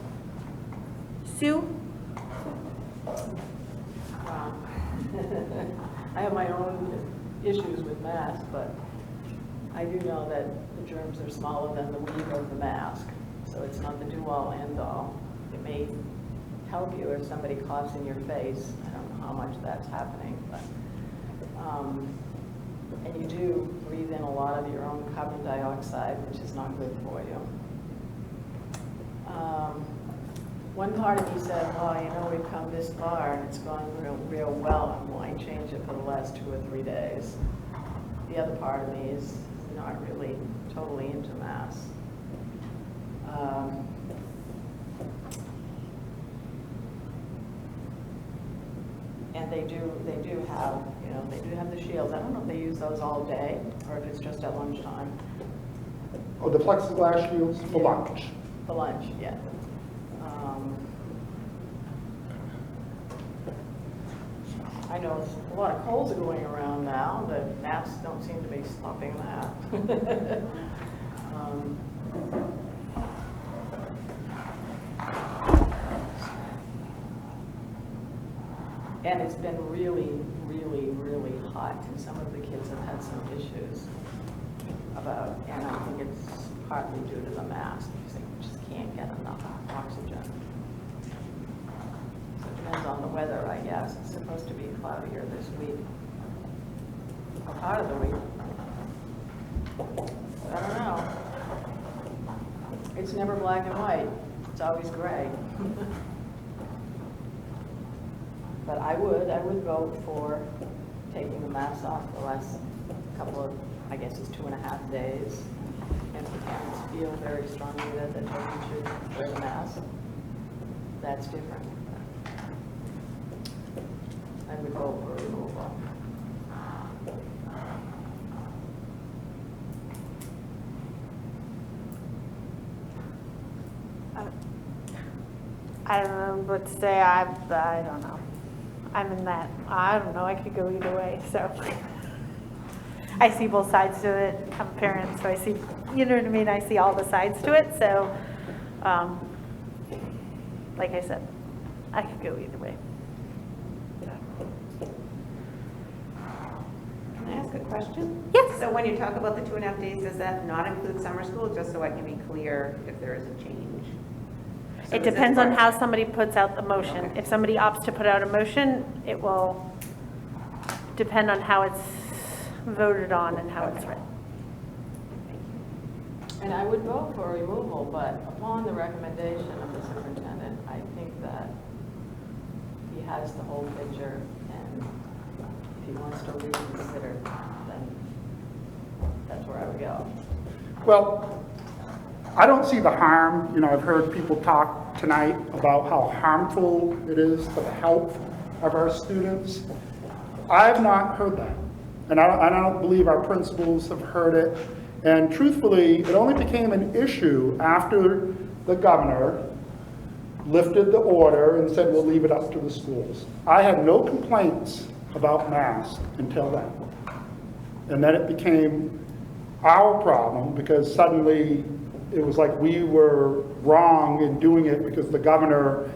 Sue? I have my own issues with masks, but I do know that the germs are smaller than the weave of the mask, so it's not the do-all, end-all. It may help you if somebody coughs in your face. I don't know how much that's happening, but and you do breathe in a lot of your own carbon dioxide, which is not good for you. One part of me said, well, you know, we've come this far and it's gone real well, and why change it for the last 2 or 3 days? The other part of me is not really totally into masks. And they do have, you know, they do have the shields. I don't know if they use those all day or if it's just at lunchtime. Oh, the plexiglass shields for lunch. For lunch, yeah. I know a lot of colds are going around now. The masks don't seem to be stopping that. And it's been really, really, really hot, and some of the kids have had some issues about, and I think it's partly due to the mask, because they just can't get enough oxygen. So it depends on the weather, I guess. It's supposed to be cloudier this week, or part of the week. I don't know. It's never black and white. It's always gray. But I would vote for taking the mask off the last couple of, I guess it's 2.5 days. If the parents feel very strongly that the children should wear the mask, that's different. I would vote for removal. I don't know what to say. I don't know. I'm in that. I don't know. I could go either way. So I see both sides to it. I'm a parent, so I see, you know what I mean? I see all the sides to it. So, like I said, I could go either way. Can I ask a question? Yes. So when you talk about the 2.5 days, does that not include summer school, just so I can be clear if there is a change? So It depends on how somebody puts out the motion. Okay. If somebody opts to put out a motion, it will depend on how it's voted on and how it's read. And I would vote for removal, but upon the recommendation of the superintendent, I think that he has the whole picture, and if he wants to reconsider, then that's where I would go. Well, I don't see the harm. You know, I've heard people talk tonight about how harmful it is to the health of our students. I've not heard that. And I don't believe our principals have heard it. And truthfully, it only became an issue after the governor lifted the order and said, we'll leave it up to the schools. I had no complaints about masks until then. And then it became our problem because suddenly it was like we were wrong in doing it because the governor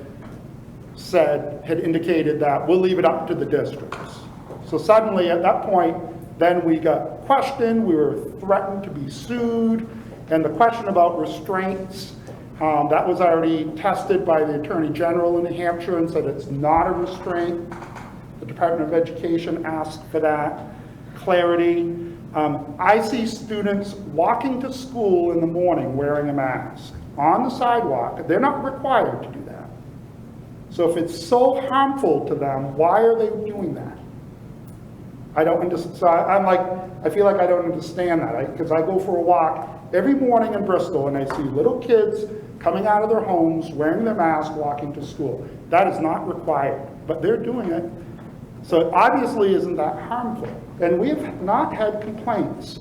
had indicated that we'll leave it up to the districts. So suddenly at that point, then we got questioned, we were threatened to be sued, and the question about restraints, that was already tested by the Attorney General in New Hampshire and said it's not a restraint. The Department of Education asked for that clarity. I see students walking to school in the morning wearing a mask on the sidewalk. They're not required to do that. So if it's so harmful to them, why are they doing that? I don't understand. So I feel like I don't understand that because I go for a walk every morning in Bristol and I see little kids coming out of their homes wearing their mask walking to school. That is not required, but they're doing it. So it obviously isn't that harmful. And we have not had complaints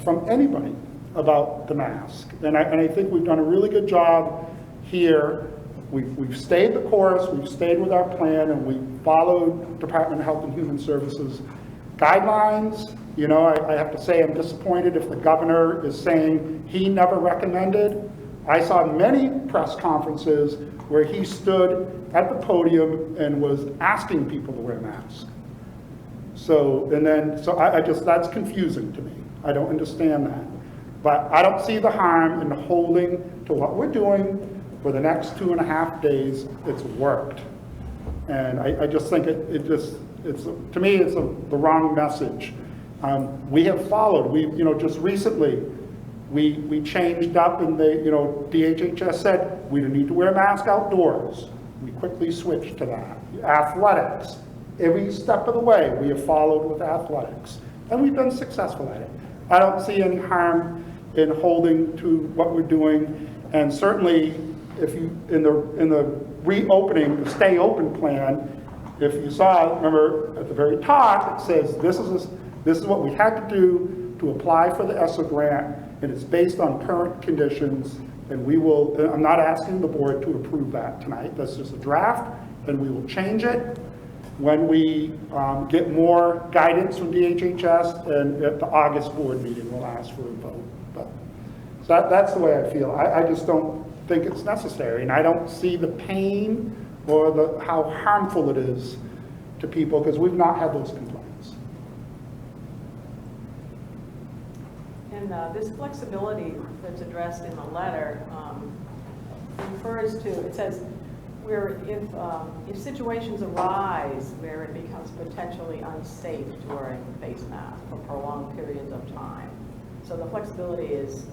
from anybody about the mask. And I think we've done a really good job here. We've stayed the course, we've stayed with our plan, and we followed Department of Health and Human Services guidelines. You know, I have to say I'm disappointed if the governor is saying he never recommended. I saw many press conferences where he stood at the podium and was asking people to wear masks. So that's confusing to me. I don't understand that. But I don't see the harm in holding to what we're doing for the next 2.5 days. It's worked. And I just think to me, it's the wrong message. We have followed, just recently, we changed up and DHHS said we don't need to wear a mask outdoors. We quickly switched to that. Athletics, every step of the way we have followed with athletics. And we've been successful at it. I don't see any harm in holding to what we're doing. And certainly, if you, in the reopening, the stay open plan, if you saw, remember at the very top, it says this is what we had to do to apply for the ESSA grant, and it's based on current conditions, and we will, I'm not asking the board to approve that tonight, that's just a draft, and we will change it when we get more guidance from DHHS, and at the August board meeting, we'll ask for a vote. But so that's the way I feel. I just don't think it's necessary, and I don't see the pain or how harmful it is to people, because we've not had those complaints. And this flexibility that's addressed in the letter refers to, it says, where if situations arise where it becomes potentially unsafe to wearing a face mask for prolonged periods of time. So the flexibility is,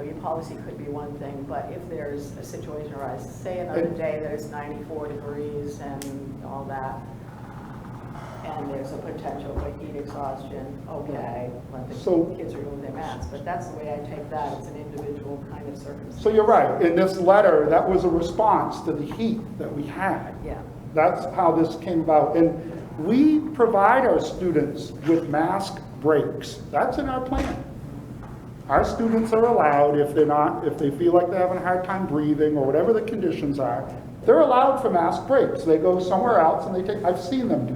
your policy could be one thing, but if there's a situation arise, say another day that it's 94 degrees and all that, and there's a potential for heat exhaustion, okay, let the kids remove their masks. But that's the way I take that. It's an individual kind of circumstance. So you're right. In this letter, that was a response to the heat that we had. Yeah. That's how this came about. And we provide our students with mask breaks. That's in our plan. Our students are allowed, if they feel like they're having a hard time breathing or whatever the conditions are, they're allowed for mask breaks. They go somewhere else and I've seen them do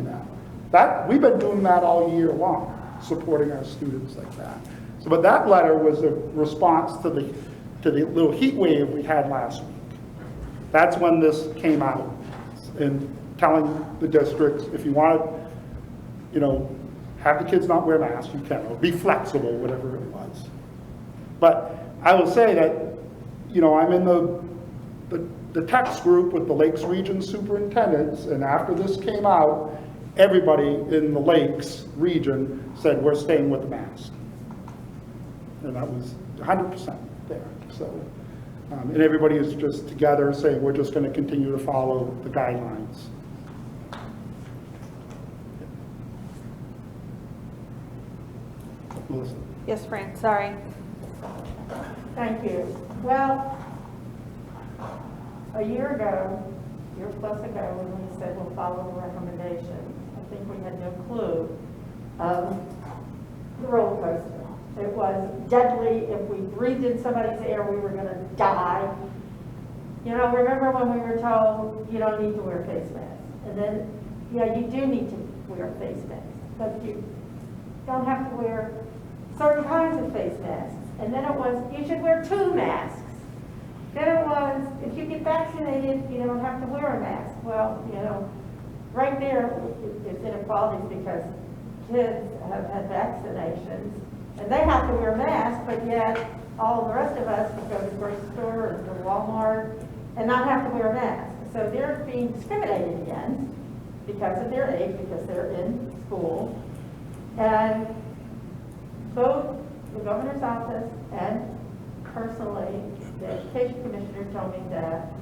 that. We've been doing that all year long, supporting our students like that. So, but that letter was a response to the little heat wave we had last week. That's when this came out, and telling the districts, if you want to, have the kids not wear masks, you can, or be flexible, whatever it was. But I will say that, I'm in the text group with the Lakes Region superintendents, and after this came out, everybody in the Lakes region said, we're staying with the mask. And that was 100% there. So, and everybody is just together saying, we're just going to continue to follow the guidelines. Melissa. Yes, Fran, sorry. Thank you. Well, a year plus ago, when we said we'll follow the recommendations, I think we had no clue of the roller coaster. It was deadly. If we breathed in somebody's air, we were going to die. Remember when we were told you don't need to wear a face mask? And then, yeah, you do need to wear a face mask, but don't have to wear certain kinds of face masks. And then it was, you should wear 2 masks. Then it was, if you get vaccinated, you don't have to wear a mask. Well, you know, right there, it's inequality because kids have had vaccinations and they have to wear masks, but yet all the rest of us can go to the grocery store or to Walmart and not have to wear a mask. So they're being discriminated against because of their age, because they're in school. And both the governor's office and personally, the education commissioner told me that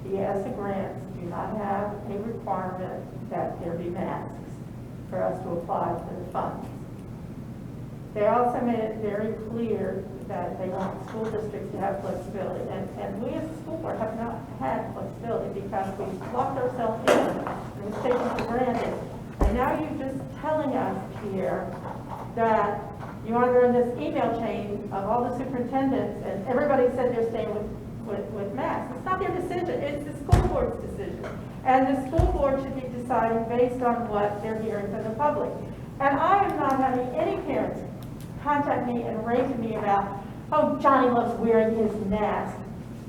the ESSA grants do not have a requirement that there be masks for us to apply for the funds. They also made it very clear that they want school districts to have flexibility. And we as a school board have not had flexibility because we locked ourselves in and was taken for granted. And now you're just telling us here that you are in this email chain of all the superintendents and everybody said they're staying with masks. It's not their decision, it's the school board's decision. And the school board should be deciding based on what they're hearing from the public. And I am not having any parents contact me and rage at me about, oh, Johnny loves wearing his mask,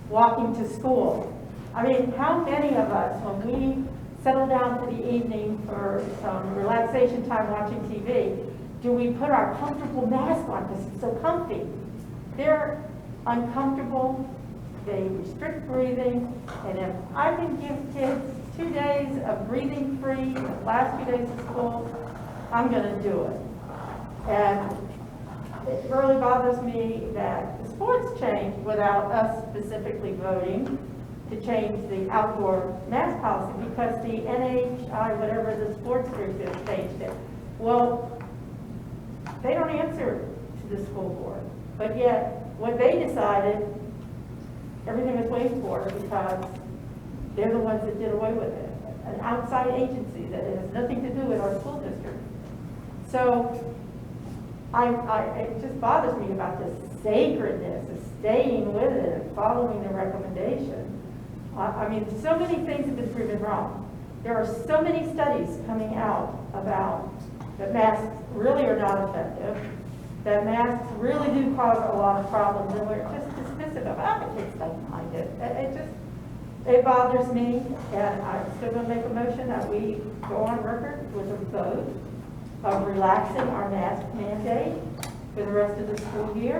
walking to school. I mean, how many of us, when we settle down for the evening for some relaxation time watching TV, do we put our comfortable mask on because it's so comfy? They're uncomfortable, they restrict breathing, and if I can give kids 2 days of breathing free the last few days of school, I'm gonna do it. And it really bothers me that the sports changed without us specifically voting to change the outdoor mask policy because the NHI, whatever the sports group is, changed it. Well, they don't answer to the school board, but yet what they decided, everything was waited for because they're the ones that did away with it. An outside agency that has nothing to do with our school district. So it just bothers me about this sacredness of staying with it and following the recommendation. I mean, so many things have been proven wrong. There are so many studies coming out about that masks really are not effective, that masks really do cause a lot of problems, and we're just dismissive of the kids don't mind it. It bothers me, and I'm still going to make a motion that we go on record with a vote of relaxing our mask mandate for the rest of the school year.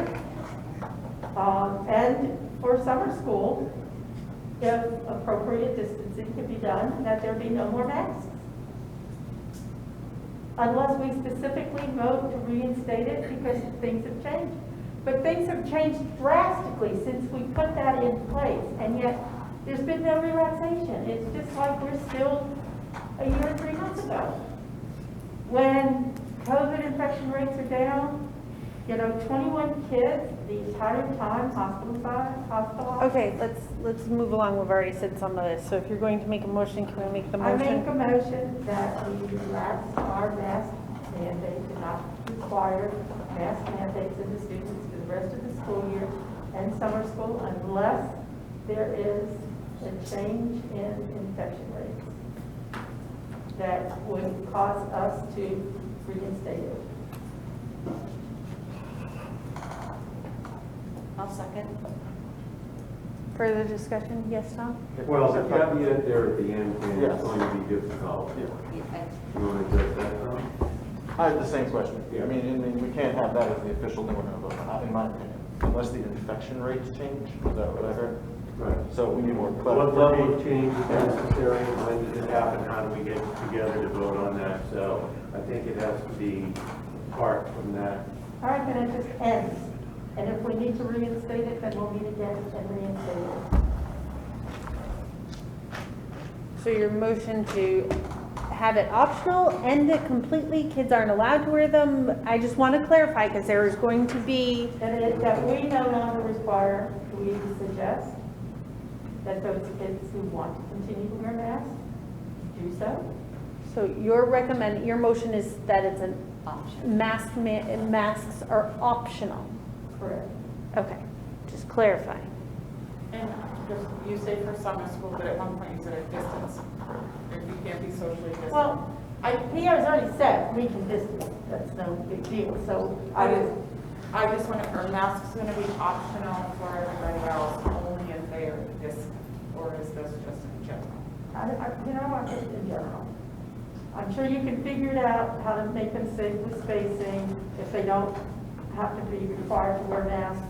And for summer school, if appropriate distancing can be done, that there be no more masks. Unless we specifically vote to reinstate it because things have changed. But things have changed drastically since we put that in place, and yet there's been no relaxation. It's just like we're still a year and 3 months ago. When COVID infection rates are down, 21 kids the entire time hospitalized. Okay, let's move along. We've already said some of this. So if you're going to make a motion, can we make the I motion? make a motion that we relax our mask mandate, to not require mask mandates of the students for the rest of the school year and summer school unless there is a change in infection rates that would cause us to reinstate it. I'll second. Further discussion? Yes, Tom? Well, the caveat there at the end is Yes. going to be difficult. Yeah. You want to address that, Tom? I have the same question. Yeah. I mean, we can't have that as the official thing we're going to vote on, in my opinion, unless the infection rates change. Is that what I heard? Right. So we need more What level of change is necessary, and when does it happen, how do we get together to vote on that? So I think it has to be apart from that. All right, then it just ends. And if we need to reinstate it, then we'll meet again and reinstate it. So your motion to have it optional, end it completely, kids aren't allowed to wear them? I just want to clarify because there is going to be... That we no longer require, we suggest that those kids who want to continue to wear masks do so. So your motion is that it's an option. Masks are optional. Correct. Okay, just clarifying. And you say for summer school, but at one point you said a distance, if you can't be socially distant. Well, He has already said we can distance, that's no big deal, so I just want to, are masks going to be optional for everybody else, only if they are or is this just in general? I think in general. I'm sure you can figure it out, how to make them safe with spacing. If they don't have to be required to wear masks,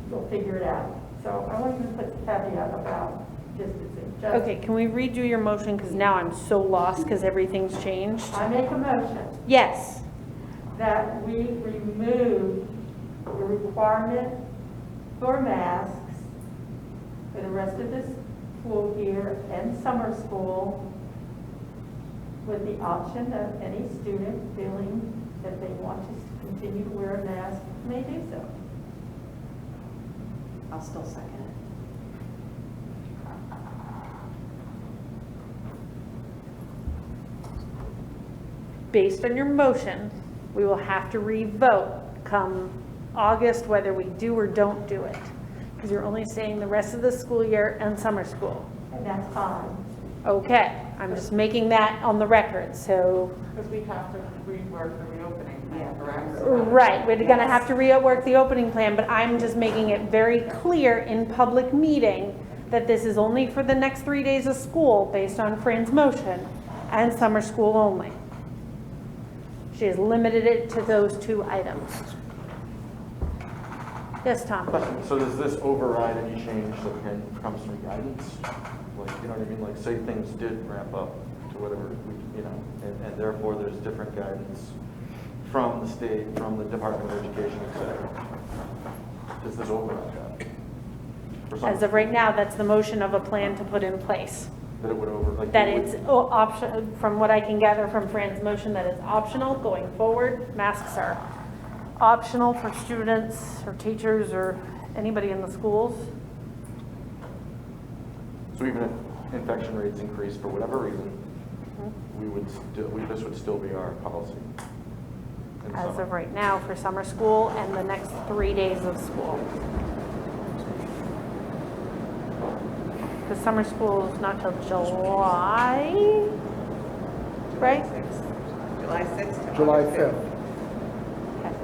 you'll figure it out. So I want you to put the caveat about distancing. Just- Okay, can we redo your motion, because now I'm so lost because everything's changed? I make a motion Yes. that we remove the requirement for masks for the rest of this school year and summer school, with the option of any student feeling that they want to continue to wear a mask may do so. I'll still second it. Based on your motion, we will have to re-vote come August whether we do or don't do it. Because you're only saying the rest of the school year and summer school. And that's fine. Okay, I'm just making that on the record, so. Because we have to rework the reopening plan, correct? Right, we're gonna have to rework the opening plan, but I'm just making it very clear in public meeting that this is only for the next 3 days of school based on Fran's motion and summer school only. She has limited it to those 2 items. Yes, Tom? Question, so does this override any change that comes from guidance? Like, you know what I mean, like, say things did ramp up to whatever, and therefore there's different guidance from the state, from the Department of Education, et cetera. Does this override that? For some- As of right now, that's the motion of a plan to put in place. That it would like. That it's option, from what I can gather from Fran's motion, that it's optional going forward. Masks are optional for students or teachers or anybody in the schools. So even if infection rates increase for whatever reason, this would still be our policy. in As summer. of right now for summer school and the next 3 days of school. Because summer school is not till July, right? July 6th to July August 5th. Okay.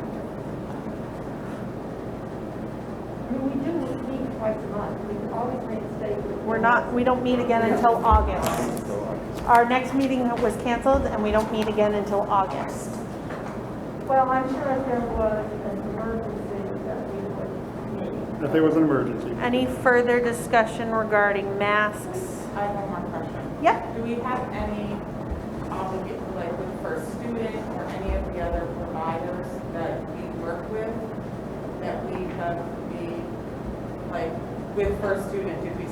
I mean, we do meet twice a month. We can always reinstate. We don't meet again until August. Our next meeting was canceled and we don't meet again until August. Well, I'm sure if there was an emergency that we would meet. If there was an emergency. Any further discussion regarding masks? I have one more question. Yeah. Do we have any obligation, like with First Student or any of the other providers that we work with, that we have to be, like, with First Student, did we,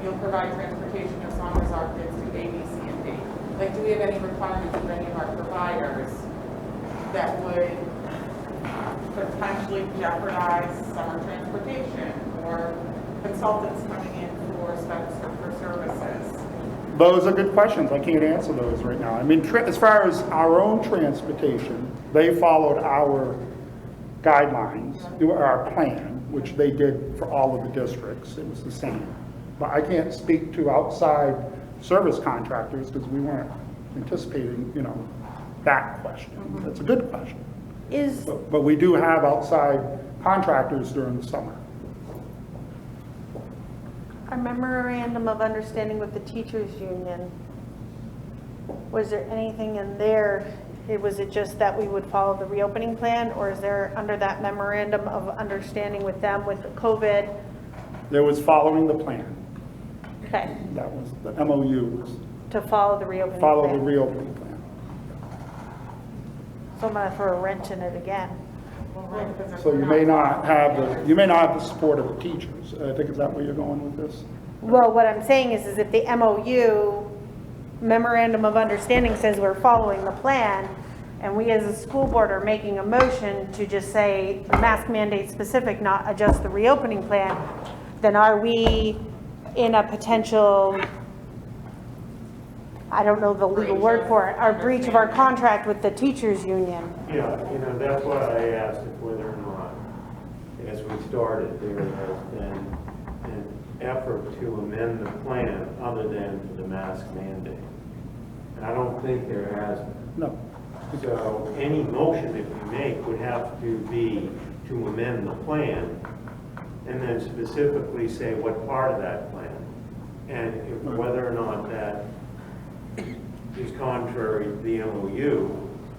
you'll provide transportation as long as our kids do A, B, C, and D? Like, do we have any requirements of any of our providers that would potentially jeopardize summer transportation or consultants coming in for services? Those are good questions. I can't answer those right now. I mean, as far as our own transportation, they followed our guidelines, our plan, which they did for all of the districts. It was the same. But I can't speak to outside service contractors because we weren't anticipating, that question. That's a good question. But we do have outside contractors during the summer. Our memorandum of understanding with the teachers union, was there anything in there? Was it just that we would follow the reopening plan, or is there under that memorandum of understanding with them with the COVID? There was following the plan. Okay, That was, the MOU was to follow the reopening plan. follow the reopening plan. So I'm gonna throw a wrench in it again. So you may not have the support of the teachers. I think, is that where you're going with this? Well, what I'm saying is if the MOU, memorandum of understanding, says we're following the plan, and we as a school board are making a motion to just say mask mandate specific, not adjust the reopening plan, then are we in a potential, I don't know the legal word for it, our breach of our contract with the teachers union? Yeah, that's why I asked if whether or not, as we started, there has been an effort to amend the plan other than for the mask mandate. And I don't don't think there has been. No. So any motion that we make would have to be to amend the plan and then specifically say what part of that plan. And whether or not that is contrary to the MOU,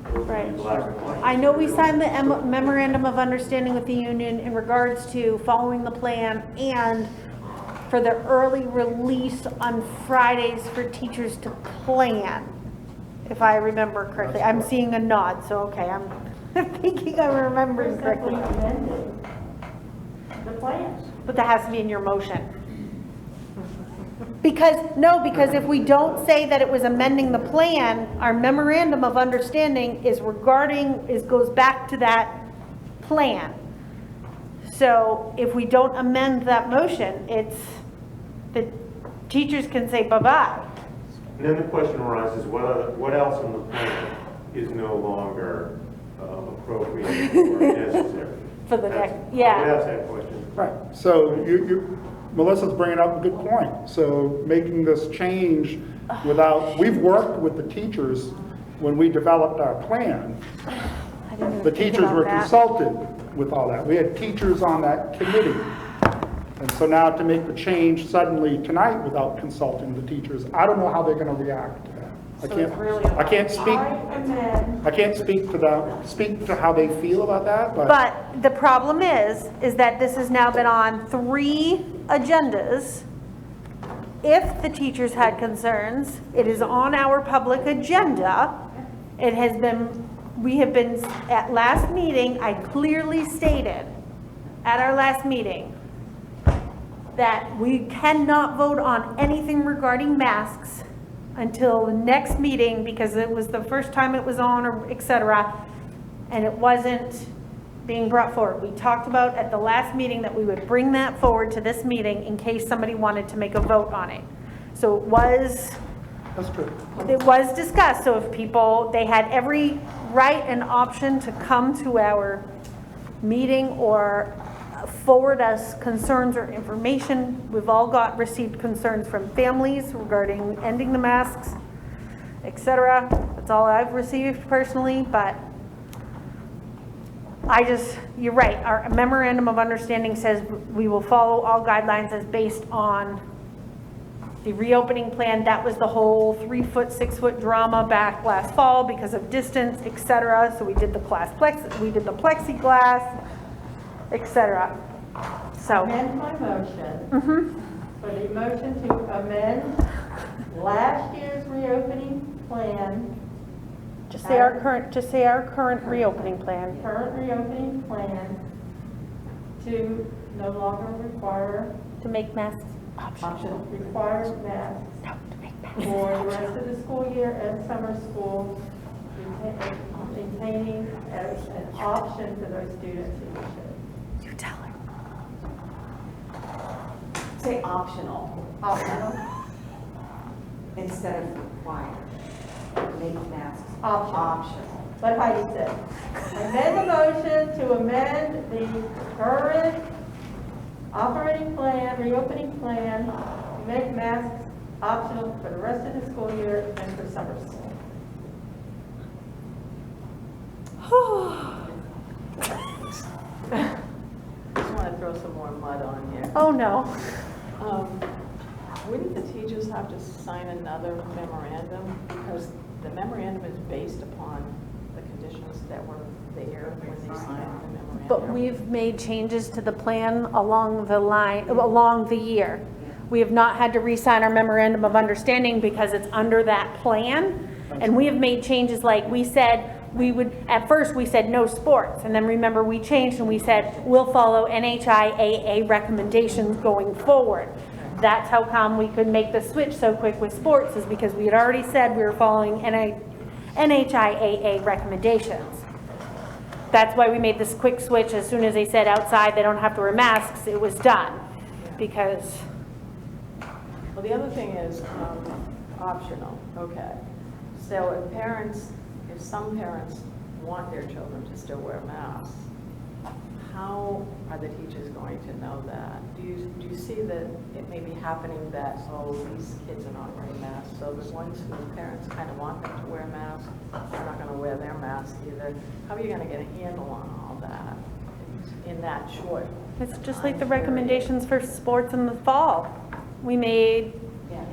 it would Right. be black and white. I know we signed the memorandum of understanding with the union in regards to following the plan and for the early release on Fridays for teachers to plan, if I remember correctly. I'm seeing a nod, so okay, I'm thinking I'm remembering We're simply correctly. amending the plan. But that has to be in your motion. Because if we don't say that it was amending the plan, our memorandum of understanding goes back to that plan. So if we don't amend that motion, the teachers can say bye-bye. And then the question arises, what else in the plan is no longer appropriate or necessary? For the That's- next, yeah. I would ask that question. Right, so Melissa's bringing up a good point. So making this change we've worked with the teachers when we developed our plan. I didn't even The think teachers about were that. consulted with all that. We had teachers on that committee. And so now to make the change suddenly tonight without consulting the teachers, I don't know how they're going to react to that. I can't speak to how they feel about that, But the problem is that this has now been on 3 agendas. If the teachers had concerns, it is on our public agenda. We have been, at last meeting, I clearly stated, at our last meeting, that we cannot vote on anything regarding masks until the next meeting, because it was the first time it was on, or et cetera, and it wasn't being brought forward. We talked about at the last meeting that we would bring that forward to this meeting in case somebody wanted to make a vote on it. So that's true. it was discussed, so if they had every right and option to come to our meeting or forward us concerns or information. We've all received concerns from families regarding ending the masks, etc. That's all I've received personally, but you're right. Our memorandum of understanding says we will follow all guidelines as based on the reopening plan. That was the whole 3-foot, 6-foot drama back last fall because of distance, etc. So we did the plexiglass, etc. So. Amend my motion. For the motion to amend last year's reopening plan. Just say our current reopening plan. Current reopening plan to no longer require. To make masks optional. Require masks. No, to make masks For the optional. rest of the school year and summer school, maintaining as an option for those students who wish it. You tell her. Say optional. Optional. Instead of required. Make masks optional. But Heidi said, amend the motion to amend the current operating plan, reopening plan, to make masks optional for the rest of the school year and for summer school. I just want to throw some more mud on here. Oh, no. Wouldn't the teachers have to sign another memorandum? Because the memorandum is based upon the conditions that were there when they signed the memorandum. But we've made changes to the plan along the year. We have not had to re-sign our memorandum of understanding because it's under that plan. And we have made changes like we said, at first we said no sports. And then remember we changed and we said, we'll follow NHIAA recommendations going forward. That's how come we could make the switch so quick with sports, is because we had already said we were following NHIAA recommendations. That's why we made this quick switch. As soon as they said outside they don't have to wear masks, it was done. Because. Well, the other thing is optional, okay. So if some parents want their children to still wear masks, how are the teachers going to know that? Do you see that it may be happening that, oh, these kids are not wearing masks, so the ones whose parents kind of want them to wear mask either. How are you gonna get a handle on all that in that short? It's just like the recommendations for sports in the fall. We made,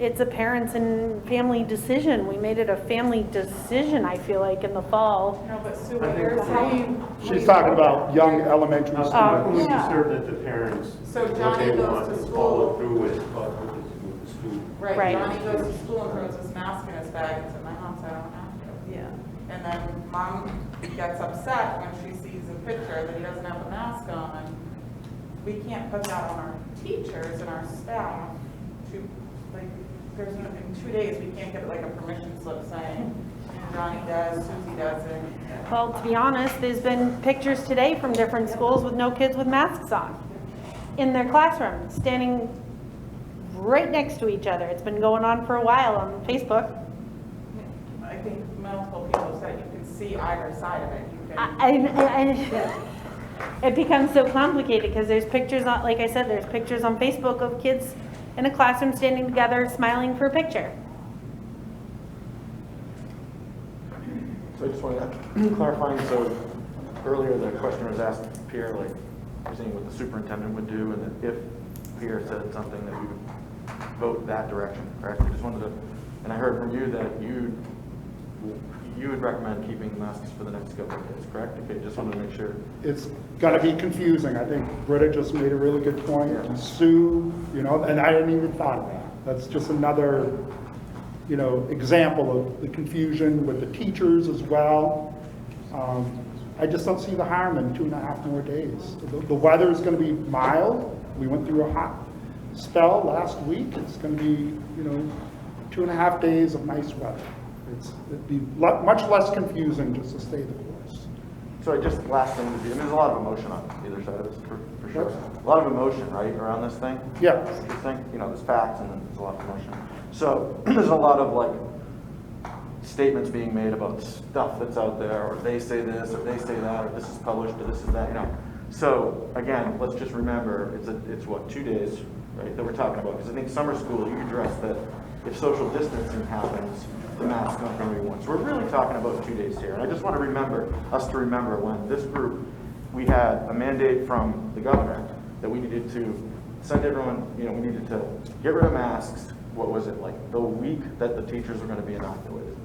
it's a parents and family decision. We made it a family decision, I feel like, in the fall. No, but Sue, what you're saying. She's talking about young elementary When students. you serve that the parents, So what Johnny they goes want to is school. follow through with, but with the student. Right, Right. Johnny goes to school and throws his mask in his bag and says, my mom said I don't have to. Yeah. And then mom gets upset when she sees a picture that he doesn't have a mask on. We can't put that on our teachers and our staff to, like, there's no, in 2 days, we can't get like a permission slip saying, Johnny does, Susie doesn't. Well, to be honest, there's been pictures today from different schools with no kids with masks on in their classroom, standing right next to each other. It's been going on for a while on Facebook. I think multiple people have said you can see either side of it. You can. It becomes so complicated because there's pictures on, like I said, there's pictures on Facebook of kids in a classroom standing together, smiling for a picture. So I just wanted to clarifying, so earlier the question was asked Pierre, like, seeing what the superintendent would do, and that if Pierre said something that we would vote that direction, correct? I just wanted to, and I heard from you that you would recommend keeping masks for the next couple of days, correct? Okay, just wanted to make sure. It's gonna be confusing. I think Britta just made a really good point. And Sue, you know, and I hadn't even thought of that. That's just another, you know, example of the confusion with the teachers as well. I just don't see the harm in 2.5 more days. The weather is gonna be mild. We went through a hot spell last week. It's gonna be, you know, 2.5 days of nice weather. It'd be much less confusing just to stay the course. So I just, last thing would be, I mean, there's a lot of emotion on either side of this, for sure. A lot of emotion, right, around this thing? Yeah. This thing, you know, there's facts and then there's a lot of emotion. So there's a lot of like statements being made about stuff that's out there, or they say this, or they say that, or this is published, or this is that, you know. So again, let's just remember, it's what, 2 days, right, that we're talking about? Because I think summer school, you address that if social distancing happens, the mask's not going to be worn. So we're really talking about 2 days here. And I just want to remember, us to remember when this group, we had a mandate from the governor that we needed to send everyone, you know, we needed to get rid of masks. What was it, like the week that the teachers were going to be inoculated?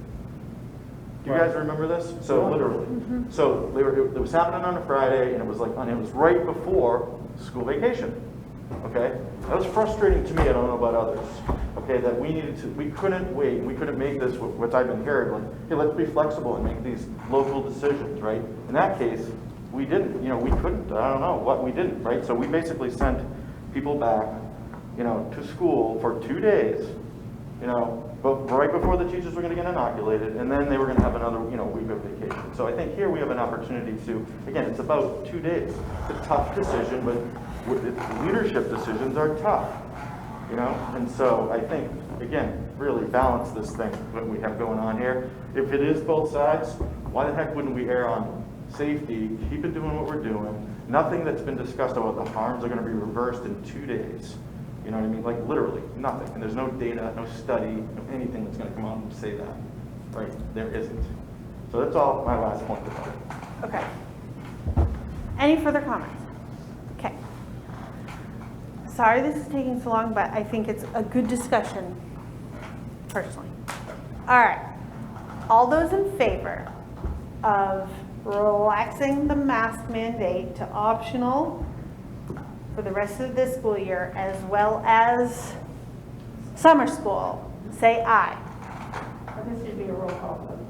Do you guys remember this? So literally. So it was happening on a Friday, and it was like, and it was right before school vacation. Okay? That was frustrating to me. I don't know about others. Okay, that we couldn't wait. We couldn't make this, what I've been hearing, like, hey, let's be flexible and make these local decisions, right? In that case, we didn't, you know, we couldn't, I don't know what we didn't, right? So we basically sent people back, you know, to school for 2 days, you know, but right before the teachers were going to get inoculated, and then they were going to have another, you know, week of vacation. So I think here we have an opportunity to, again, it's about 2 days. It's a tough decision, but leadership decisions are tough. You know, and so I think, again, really balance this thing, what we have going on here. If it is both sides, why the heck wouldn't we err on safety, keep it doing what we're doing? Nothing that's been discussed about the harms are going to be reversed in 2 days. You know what I mean? Like literally nothing. And there's no data, no study, no anything that's going to come out and say that. Right? There isn't. So that's all my last point about it. Okay. Any further comments? Okay. Sorry this is taking so long, but I think it's a good discussion, personally. All right. All those in favor of relaxing the mask mandate to optional for the rest of this school year, as well as summer school, say aye. This should be a roll call vote.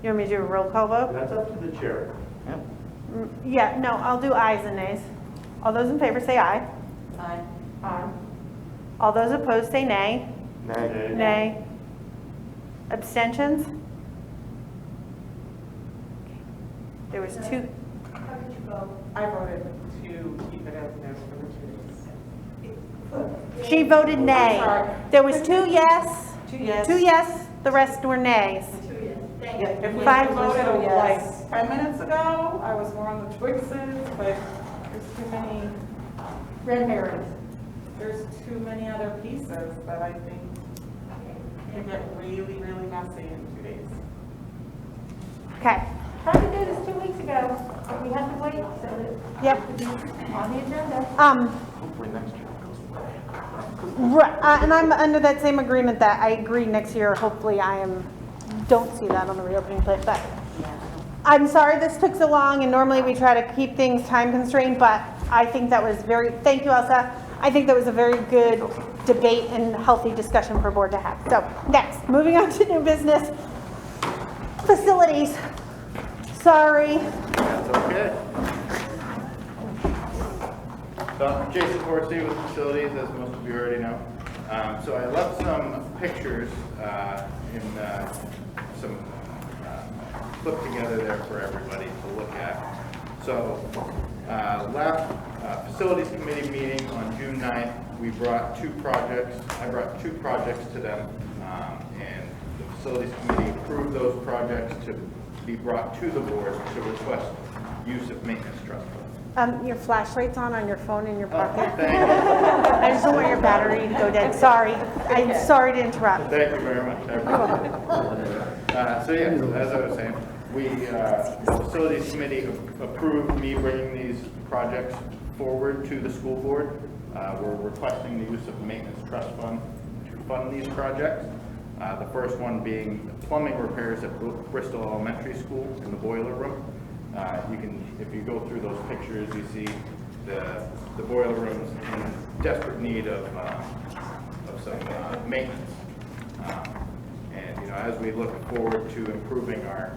You want me to do a roll call vote? That's up to the chair. Yeah. Yeah, no, I'll do ayes and nays. All those in favor say aye. Aye. Aye. All those opposed say nay. Nay. Nay. Abstentions? There was two. How did you vote? I voted to keep it as is for the 2 days. She voted nay. Sorry. There was 2 yes. 2 yes. 2 yes, the rest were nays. 2 yes. Thank Yeah, you. if we Five had voted was yes. like 10 minutes ago, I was more on the choices, but there's too many, Red herrings. there's too many other pieces that I think can get really, really messy in 2 days. Okay. Tried to do this 2 weeks ago, but we had to wait so that Yep. it could be on the agenda. Hopefully next year it goes away. Right, and I'm under that same agreement that I agree next year, hopefully don't see that on the reopening plate, but I'm sorry this took so long, and normally we try to keep things time constrained, but I think that was thank you, Elsa. I think that was a very good debate and healthy discussion for board to have. So next, moving on to new business. Facilities. Sorry. That's okay. So I'm Jason Horsey with Facilities, as most of you already know. So I left some pictures in some put together there for everybody to look at. So last Facilities Committee meeting on June 9th, I brought two projects to them, and the Facilities Committee approved those projects to be brought to the board to request use of maintenance trust funds. Your flashlight's on your phone in your pocket. Thank you. I just don't want your battery to go dead. Sorry. I'm sorry to interrupt. Thank you very much. I appreciate it. So yeah, as I was saying, the Facilities Committee approved me bringing these projects forward to the school board. We're requesting the use of maintenance trust fund to fund these projects. The first one being plumbing repairs at Bristol Elementary School in the boiler room. If you go through those pictures, you see the boiler room's in desperate need of some maintenance. And as we look forward to improving our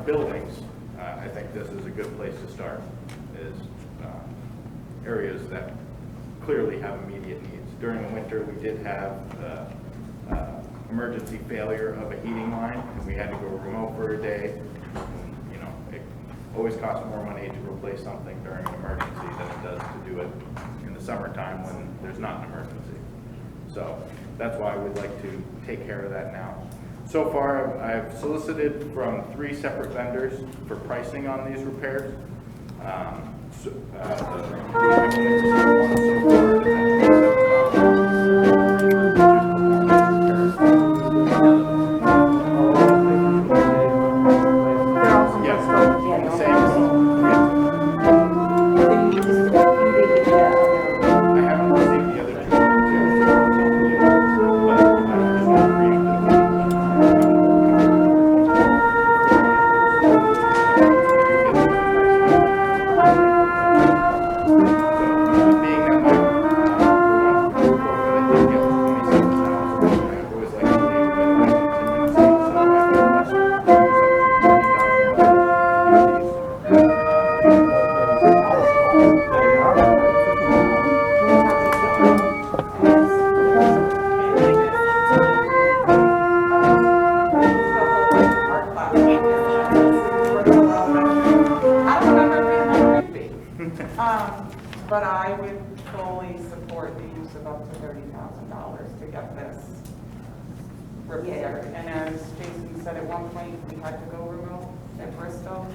buildings, I think this is a good place to start. Is areas that clearly have immediate needs. During the winter, we did have emergency failure of a heating line, and we had to go remote for a day. And, it always costs more money to replace something during an emergency than it does to do it in the summertime when there's not an emergency. So that's why we'd like to take care of that now. So far, I've solicited from 3 separate vendors for pricing on these repairs. But I would fully support the use of up to $30,000 to get this repaired. And as Jason said, at one point, we had to go remote at Bristol,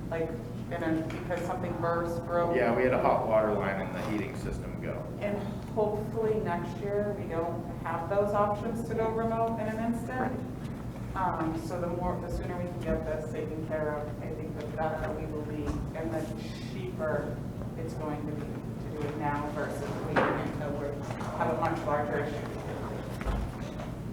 because something broke. Yeah, we had a hot water line in the heating system go. And hopefully next year, we don't have those options to go remote in an instant. So the sooner we can get this taken care of, I think the better we will be, and the cheaper it's going to be to do it now versus waiting until we have a much larger issue.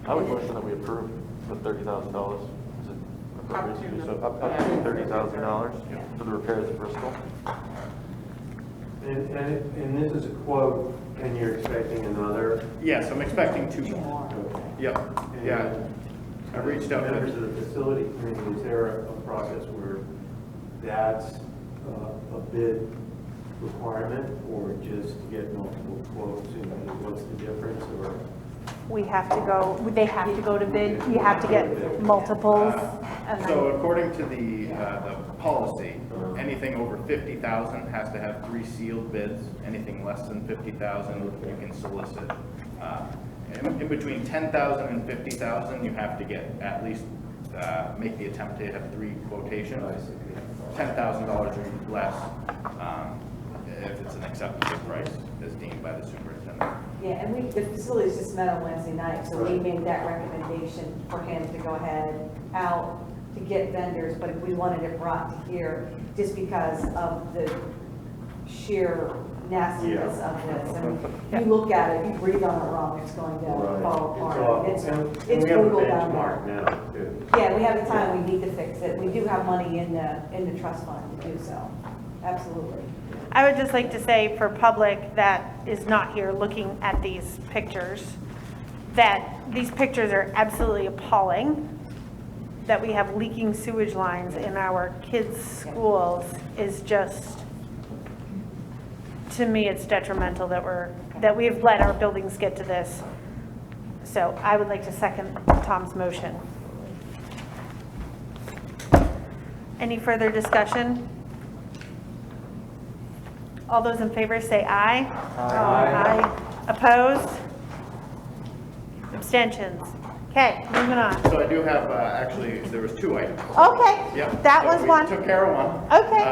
I would motion that we approve the $30,000. Is it appropriate to do so? Up to $30,000 for the repairs at Bristol. And this is a quote, and you're expecting another? Yes, I'm expecting 2 more. Yep. Yeah. I reached out to members of the facility committee. Is there a process where that's a bid requirement, or just get multiple quotes, and what's the difference, or? They have to go to bid, you have to get multiples. So according to the policy, anything over 50,000 has to have 3 sealed bids. Anything less than 50,000, you can solicit. In between 10,000 and 50,000, you have to get at least, make the attempt to have 3 quotations. $10,000 or less, if it's an acceptable price as deemed by the superintendent. Yeah, and the facilities just met on Wednesday night, so we made that recommendation for him to go ahead out to get vendors, but if we wanted it brought to here, just because of the sheer nastiness of this. And you look at it, if you breathe on it wrong, it's going to fall apart. It's brutal down there. Now, too. Yeah, we have the time, we need to fix it. We do have money in the trust fund to do so. Absolutely. I would just like to say for public that is not here looking at these pictures, that these pictures are absolutely appalling. That we have leaking sewage lines in our kids' schools is just, to me, it's detrimental that we've let our buildings get to this. So I would like to second Tom's motion. Any further discussion? All those in favor say aye. Aye. Opposed? Abstentions? Okay, moving on. So I do have, actually, there was 2 items. Okay, Yep. that So was we one. took care of one. Okay.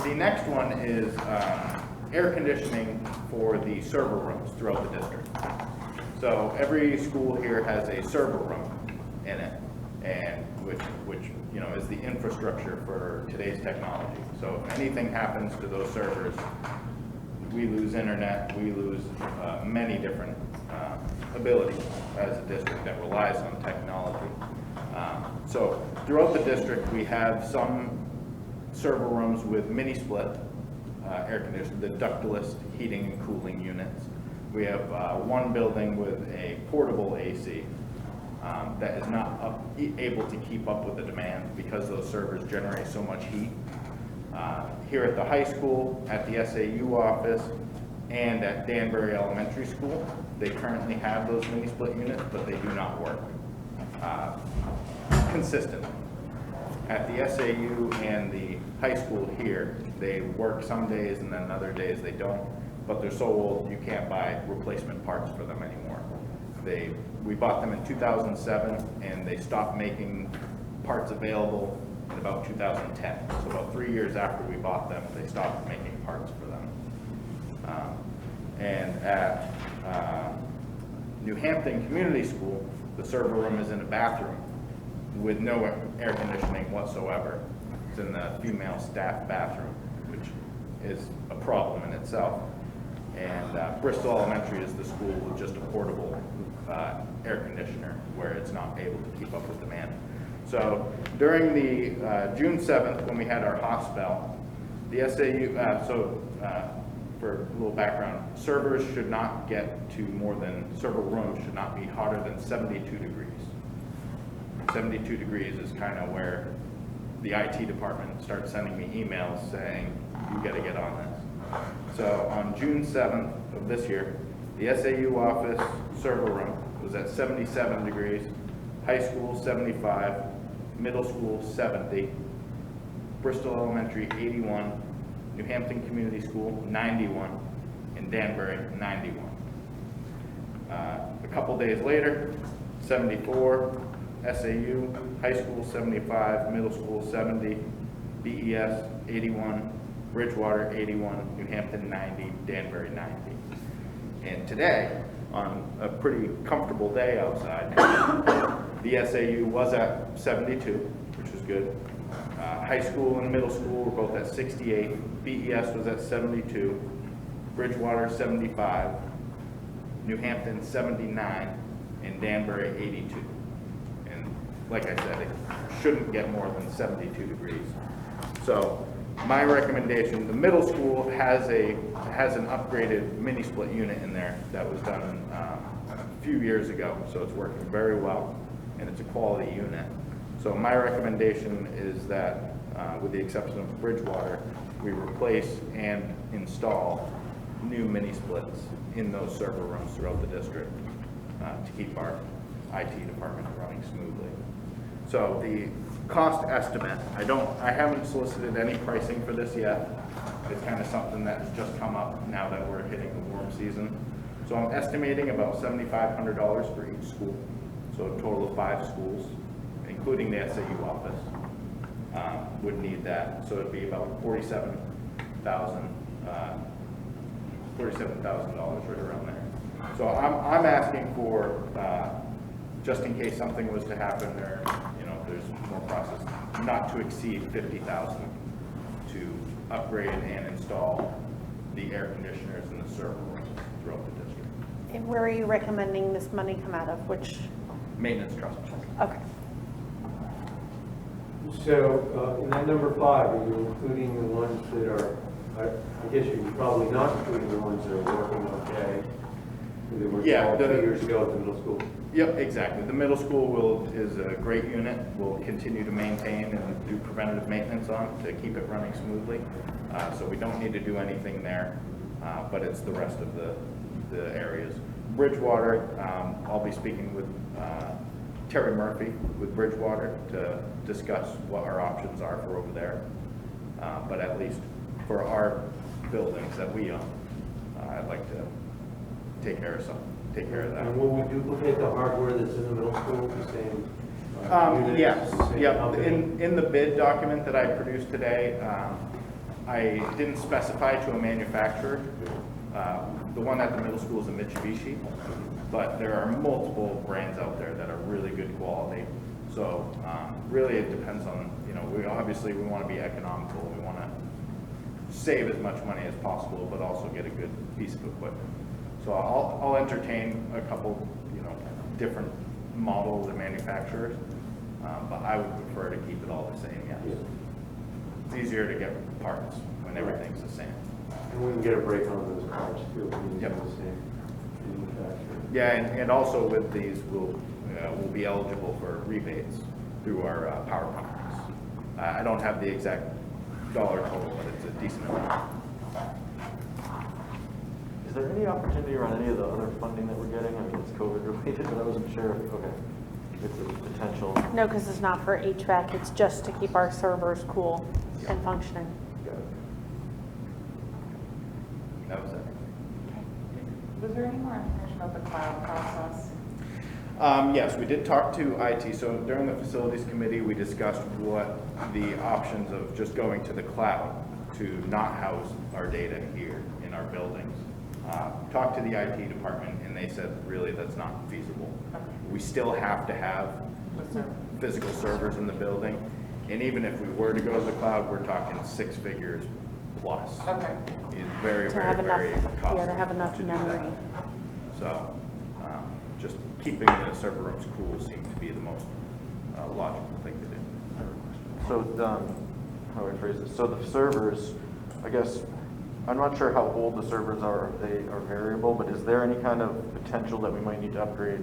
The next one is air conditioning for the server rooms throughout the district. So every school here has a server room in it, and which you know is the infrastructure for today's technology. So if anything happens to those servers, we lose internet, we lose many different abilities as a district that relies on technology. So throughout the district, we have some server rooms with mini split air conditioning, the ductless heating and cooling units. We have one building with a portable AC that is not able to keep up with the demand because those servers generate so much heat. Here at the high school, at the SAU office, and at Danbury Elementary School, they currently have those mini split units, but they do not work consistently. At the SAU and the high school here, they work some days and then other days they don't, but they're so old you can't buy replacement parts for them anymore. We bought them in 2007 and they stopped making parts available in about 2010. So about 3 years after we bought them, they stopped making parts for them. And at New Hampton Community School, the server room is in a bathroom with no air conditioning whatsoever. It's in the female staff bathroom, which is a problem in itself. And Bristol Elementary is the school with just a portable air conditioner where it's not able to keep up with demand. So during the June 7th, when we had our hot spell, the SAU, for a little background, servers should not get to server rooms should not be hotter than 72 degrees. 72 degrees is kind of where the IT department starts sending me emails saying, you got to get on this. So on June 7th of this year, the SAU office server room was at 77 degrees, high school 75, middle school 70, Bristol Elementary 81, New Hampton Community School 91, and Danbury 91. A couple days later, 74, SAU, high school 75, middle school 70, BES 81, Bridgewater 81, New Hampton 90, Danbury 90. And today, on a pretty comfortable day outside, the SAU was at 72, which was good. High school and middle school were both at 68. BES was at 72. Bridgewater 75. New Hampton 79. And Danbury 82. And like I said, it shouldn't get more than 72 degrees. So my recommendation, the middle school has an upgraded mini split unit in there that was done a few years ago. So it's working very well and it's a quality unit. So my recommendation is that, with the exception of Bridgewater, we replace and install new mini splits in those server rooms throughout the district to keep our IT department running smoothly. So the cost estimate, I haven't solicited any pricing for this yet. It's kind of something that has just come up now that we're hitting the warm season. So I'm estimating about $7,500 for each school. So a total of 5 schools, including the SAU office, would need that. So it'd be about $47,000 right around there. So I'm asking for, just in case something was to happen or, there's more process, not to exceed 50,000 to upgrade and install the air conditioners and the server rooms throughout the district. And where are you recommending this money come out of? Which? Maintenance trust. Okay. So, in that number 5, are you including the ones that are, I guess you're probably not including the ones that are working okay? They were Yeah, 2 years ago at the middle school. Yep, exactly. The middle school is a great unit. We'll continue to maintain and do preventative maintenance on to keep it running smoothly. So we don't need to do anything there, but it's the rest of the areas. Bridgewater, I'll be speaking with Terry Murphy with Bridgewater to discuss what our options are for over there. But at least for our buildings that we own, I'd like to take care of that. And will we duplicate the hardware that's in the middle school, the same? Yes, units, the same yep. company? In the bid document that I produced today, I didn't specify to a manufacturer. The one at the middle school is a Mitsubishi, but there are multiple brands out there that are really good quality. So really it depends on, we want to be economical. We want to save as much money as possible, but also get a good piece of equipment. So I'll entertain a couple, different models and manufacturers, but I would prefer to keep it all the same, yes. Yeah. It's easier to get parts when everything's the same. And we can get a break on those parts too, if we use Yep. the same manufacturer. Yeah, and also with these, we'll be eligible for rebates through our power companies. I don't have the exact dollar total, but it's a decent amount. Is there any opportunity around any of the other funding that we're getting? I mean, it's COVID related, but I wasn't sure. Okay, it's a potential. No, because it's not for HVAC. It's just to keep our servers cool and functioning. Got it. That was it. Was there any more information about the cloud process? Yes, we did talk to IT. So during the facilities committee, we discussed what the options of just going to the cloud to not house our data here in our buildings. Talked to the IT department and they said really that's not feasible. We still have to have physical servers in the building. And even if we were to go to the cloud, we're talking 6 figures plus. Okay. It's very, To very, have very enough, costly yeah, to have enough to do memory. that. So just keeping the server rooms cool seems to be the most logical thing to do. So, how do I phrase this? So the servers, I guess, I'm not sure how old the servers are. They are variable, but is there any kind of potential that we might need to upgrade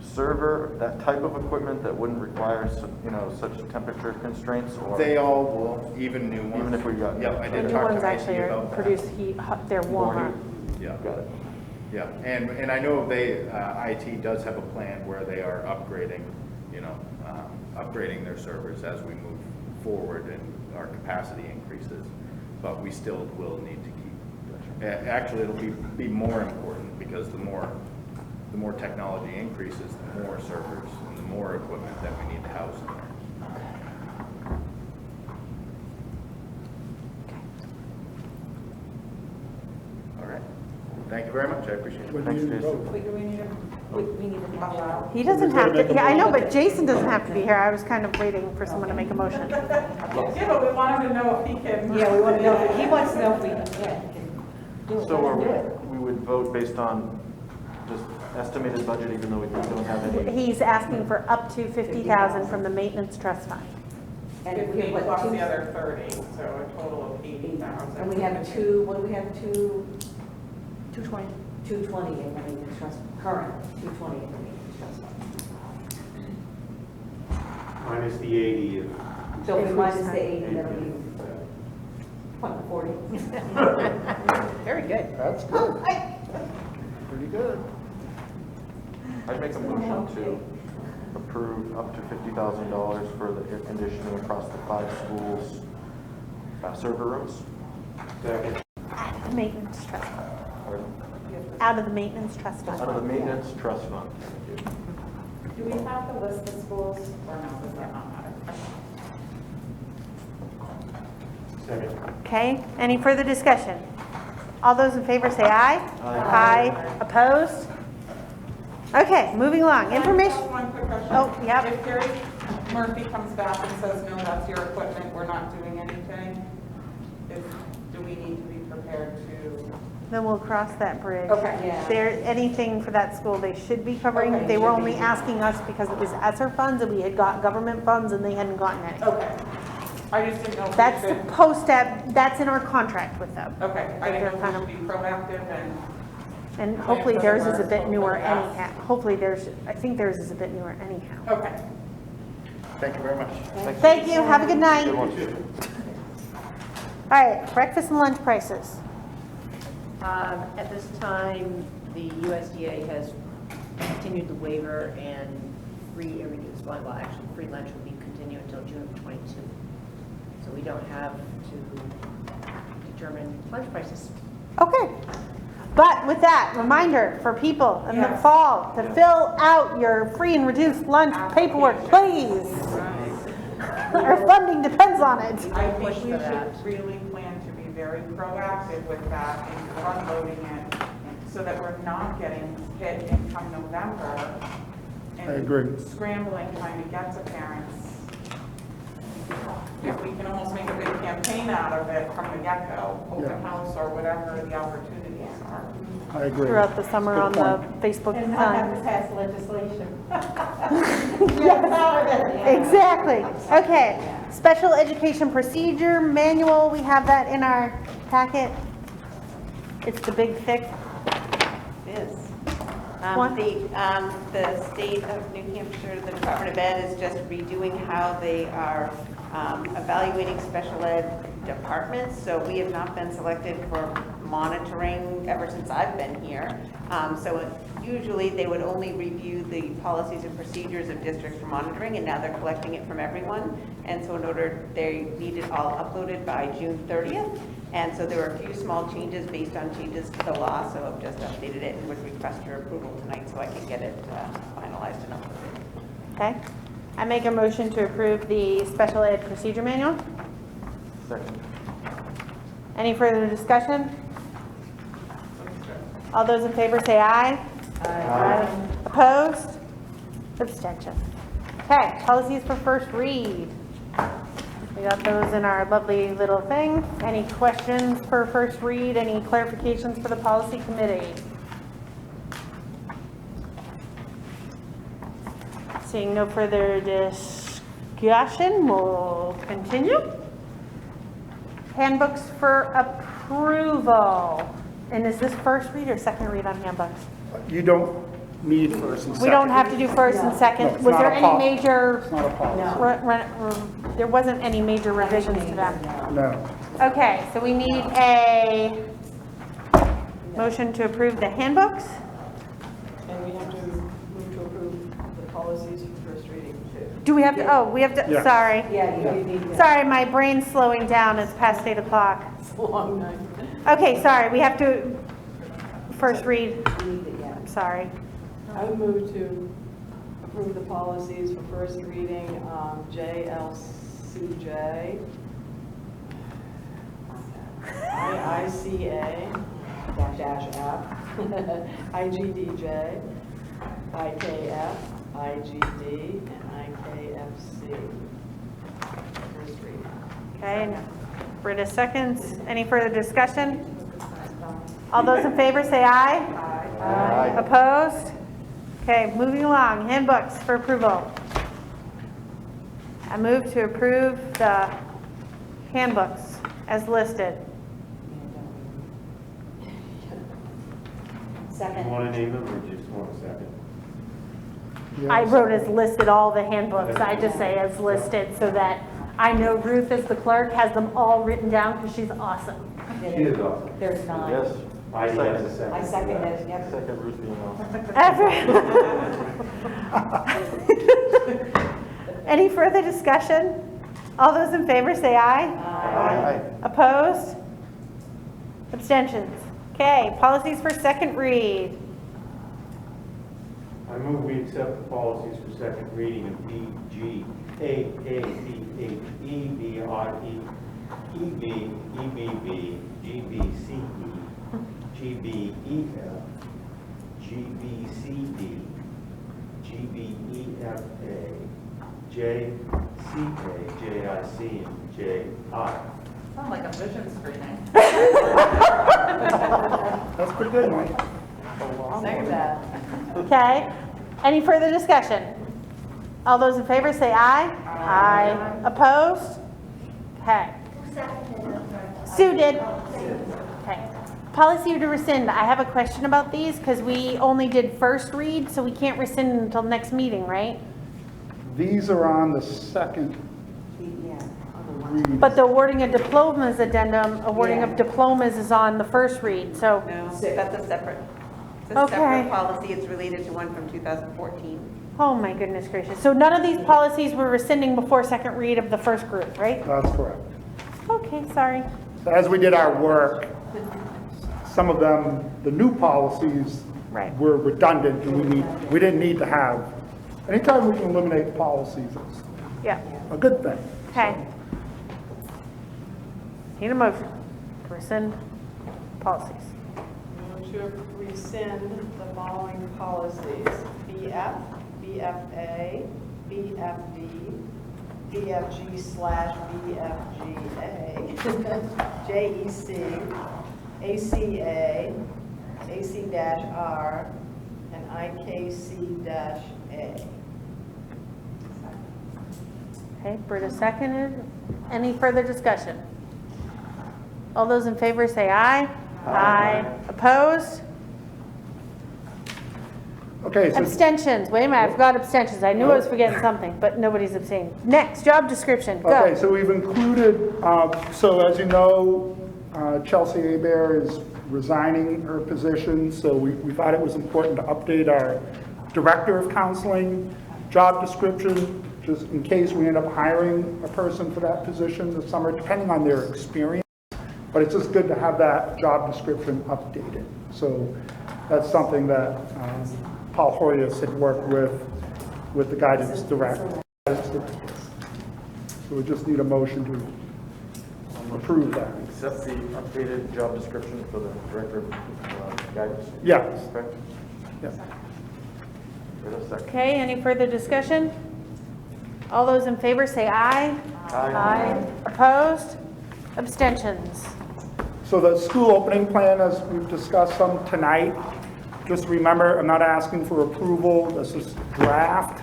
server, that type of equipment that wouldn't require, such temperature constraints? Or They all will, even new ones. even if we got Yep, I The did new talk ones to actually IT are about that. produce heat, they're warmer. Yeah. Got it. Yeah, and I know IT does have a plan where they are upgrading, upgrading their servers as we move forward and our capacity increases, but we still will need to keep. Actually, it'll be more important because the more technology increases, the more servers and the more equipment that we need to house in there. All right. Thank you very much. I appreciate it. Thanks, Jason. Wait, do we need to talk about? He doesn't have to, yeah, I know, but Jason doesn't have to be here. I was kind of waiting for someone to make a motion. Yeah, but we want him to know if he can. Yeah, we want to know, he wants to know if we can do it. So we would vote based on just estimated budget, even though we don't have any. He's asking for up to 50,000 from the maintenance trust fund. And we 50 have plus what, the two? other 30, so a total of 80,000. And we have two, what do we have, 220. 220 in the maintenance trust, current 220 in the maintenance trust fund. Minus the 80. So if we minus the 80, that'll be, what, 40? Very good. That's good. Pretty good. I'd make a motion to approve up to $50,000 for the air conditioning across the 5 schools' server rooms. Second. The maintenance trust fund. Pardon? Out of the maintenance trust fund. Out of the maintenance trust fund. Do we have to list the schools or no, does that not matter? Second. Okay, any further discussion? All those in favor say aye. Aye. Opposed? Okay, moving along. Information. Just one quick question. Oh, yep. If Gary Murphy comes back and says, no, that's your equipment, we're not doing anything, do we need to be prepared to? Then we'll cross that bridge. Okay. Yeah. There, anything for that school they should be covering. Okay, They were should only be. asking us because it was ESSER funds and we had got government funds and they hadn't gotten any. Okay. I just didn't know if we That's should. supposed to, that's in our contract with them. Okay, I didn't They're know if we should be proactive and. And hopefully theirs is a bit newer anyhow. Hopefully theirs, I think theirs is a bit newer anyhow. Okay. Thank you very much. Thank you, have a good night. Good All one. right, breakfast and lunch prices. At this time, the USDA has continued the waiver and free and reduced lunch, well, actually, free lunch will be continued until June of 22. So we don't have to determine lunch prices. Okay. But with that, reminder for people in the fall to fill out your free and reduced lunch paperwork, please. Our funding depends on it. I think we should really plan to be very proactive with that and front loading it so that we're not getting hit in come November. I agree. Scrambling, trying to get to parents. If we can almost make a big campaign out of it from the get-go, open house or whatever the opportunities are. I agree. Throughout the summer on the Facebook And not have to Times. pass legislation. Exactly. Okay. Special Education Procedure Manual, we have that in our packet. It's the big thick. Is. What? The state of New Hampshire, the Department of Ed is just redoing how they are evaluating special ed departments. So we have not been selected for monitoring ever since I've been here. So usually they would only review the policies and procedures of districts for monitoring, and now they're collecting it from everyone. And so in order, they need it all uploaded by June 30th. And so there were a few small changes based on changes to the law, so I've just updated it and would request your approval tonight so I can get it finalized and uploaded. Okay. I make a motion to approve the Special Ed Procedure Manual. Second. Any further discussion? All those in favor say aye. Aye. Opposed? Abstention. Okay, policies for first read. We got those in our lovely little thing. Any questions for first read? Any clarifications for the policy committee? Seeing no further discussion, we'll continue. Handbooks for approval. And is this first read or second read on handbooks? You don't need first and second. We don't have to do first and second. No, it's Was not there a any policy. major, It's not a policy. there wasn't any major revisions to them? No. Okay, so we need a motion to approve the handbooks. And we have to move to approve the policies for first reading too. Do we have to, oh, we have to, Yeah. sorry. Yeah, you need that. Sorry, my brain's slowing down. It's past 8 o'clock. It's a long night. Okay, sorry, we have to first read. You need it, yeah. I'm sorry. I would move to approve the policies for first reading, JLCJ, IICA, -F, IGDJ, IKF, IGD, and IKFC. First reading. Okay, and Britta seconds. Any further discussion? All those in favor say aye. Aye. Opposed? Okay, moving along, handbooks for approval. I move to approve the handbooks as listed. Do you Second. want to name them or just want a second? I wrote as listed all the handbooks. I just say as listed so that I know Ruth as the clerk has them all written down because she's awesome. She is awesome. There's nine. Yes. I has a second. I second it, yep. Second, Ruth being awesome. Any further discussion? All those in favor say aye. Aye. Opposed? Abstentions? Okay, policies for second read. I move we accept the policies for second reading of B, G, A, B, H, E, B, R, E, EB, EBB, GB, CE, GBEF, GBCD, GBEFA, JCA, JIC, and JI. Sound like a vision screening. That's pretty good, Mike. I'll second that. Okay. Any further discussion? All those in favor say aye. Aye. Opposed? Okay. Sue did. Okay. Policy to rescind. I have a question about these because we only did first read, so we can't rescind until next meeting, right? These are on the second read. But the awarding of diplomas addendum, awarding of diplomas is on the first read, so. No, that's a separate, it's a Okay. separate policy. It's related to one from 2014. Oh my goodness gracious. So none of these policies were rescinding before second read of the first group, right? That's correct. Okay, sorry. So as we did our work, some of them, the new policies were redundant, and we didn't need to have. Anytime we can eliminate policies, it's Yeah. a good thing. Okay. Need a motion to rescind policies. Move to rescind the following policies: BF, BFA, BFD, BFG/BFGA, JEC, ACA, AC-R, and IKC-A. Okay, Britta seconded. Any further discussion? All those in favor say aye. Aye. Opposed? Okay, so Abstentions. Wait a minute, I forgot abstentions. I knew I was forgetting something, but nobody's abstaining. Next, job description. Go. Okay, so we've included, so as you know, Chelsea Hebert is resigning her position, so we thought it was important to update our Director of Counseling job description, just in case we end up hiring a person for that position this summer, depending on their experience. But it's just good to have that job description updated. So that's something that Paul Hoyas had worked with the guidance director. So we just need a motion to approve that. Accept the updated job description for the Director of Guidance? Yes. Correct? Yes. Wait a second. Okay, any further discussion? All those in favor say aye. Aye. Opposed? Abstentions. So the school opening plan, as we've discussed some tonight, just remember, I'm not asking for approval, this is draft.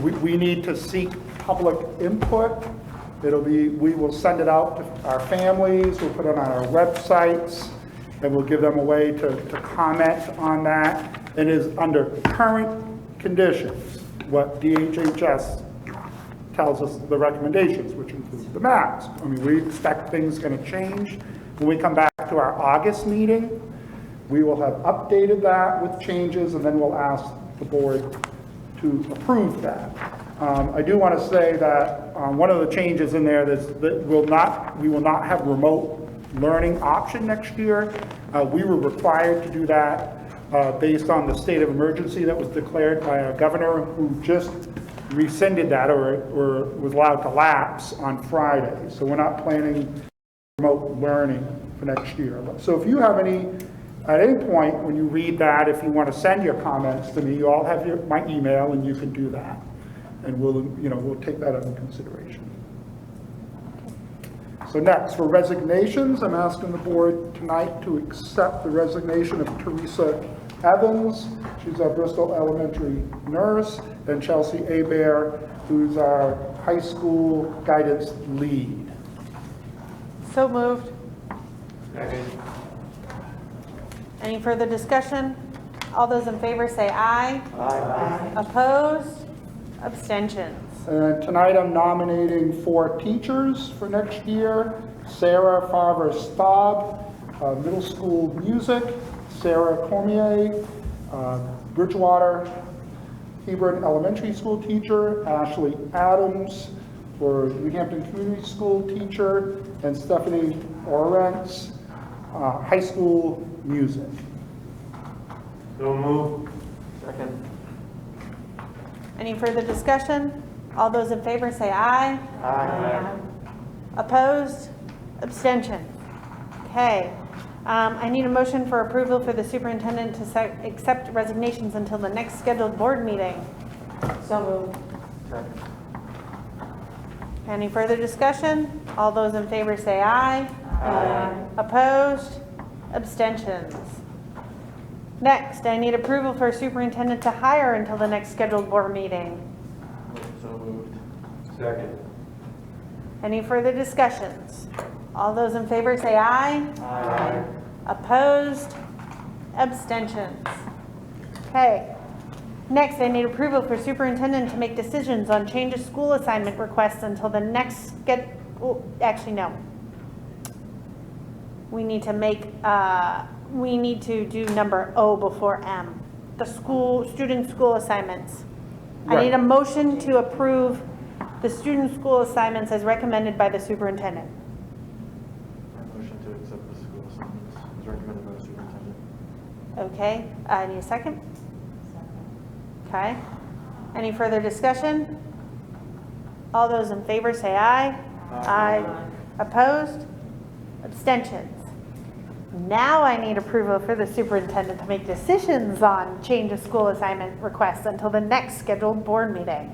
We need to seek public input. We will send it out to our families, we'll put it on our websites, and we'll give them a way to comment on that. It is under current conditions, what DHHS tells us the recommendations, which include the mask. I mean, we expect things going to change. When we come back to our August meeting, we will have updated that with changes, and then we'll ask the board to approve that. I do want to say that one of the changes in there is that we will not have remote learning option next year. We were required to do that based on the state of emergency that was declared by our governor, who just rescinded that or was allowed to lapse on Friday. So we're not planning remote learning for next year. So if you have at any point when you read that, if you want to send your comments to me, you all have my email, and you can do that. And we'll take that under consideration. So next, for resignations, I'm asking the board tonight to accept the resignation of Teresa Evans. She's our Bristol Elementary nurse, and Chelsea Hebert, who's our high school guidance lead. So moved. Any further discussion? All those in favor say aye. Aye. Opposed? Abstentions. And tonight I'm nominating 4 teachers for next year. Sarah Farver-Staub, middle school music. Sarah Cormier, Bridgewater Hebron Elementary School teacher. Ashley Adams for New Hampton Community School teacher. And Stephanie Orentz, high school music. So move. Second. Any further discussion? All those in favor say aye. Aye. Opposed? Abstention. Okay. I need a motion for approval for the superintendent to accept resignations until the next scheduled board meeting. So moved. Any further discussion? All those in favor say aye. Aye. Opposed? Abstentions? Next, I need approval for superintendent to hire until the next scheduled board meeting. So moved. Second. Any further discussions? All those in favor say aye. Aye. Opposed? Abstentions? Okay. Next, I need approval for superintendent to make decisions on change of school assignment requests until the next actually, no. We need to do number O before M. The student school assignments. I need a motion to approve the student school assignments as recommended by the superintendent. Motion to accept the school assignments as recommended by the superintendent. Okay, I need a second. Okay. Any further discussion? All those in favor say aye. Aye. Opposed? Abstentions? Now I need approval for the superintendent to make decisions on change of school assignment requests until the next scheduled board meeting.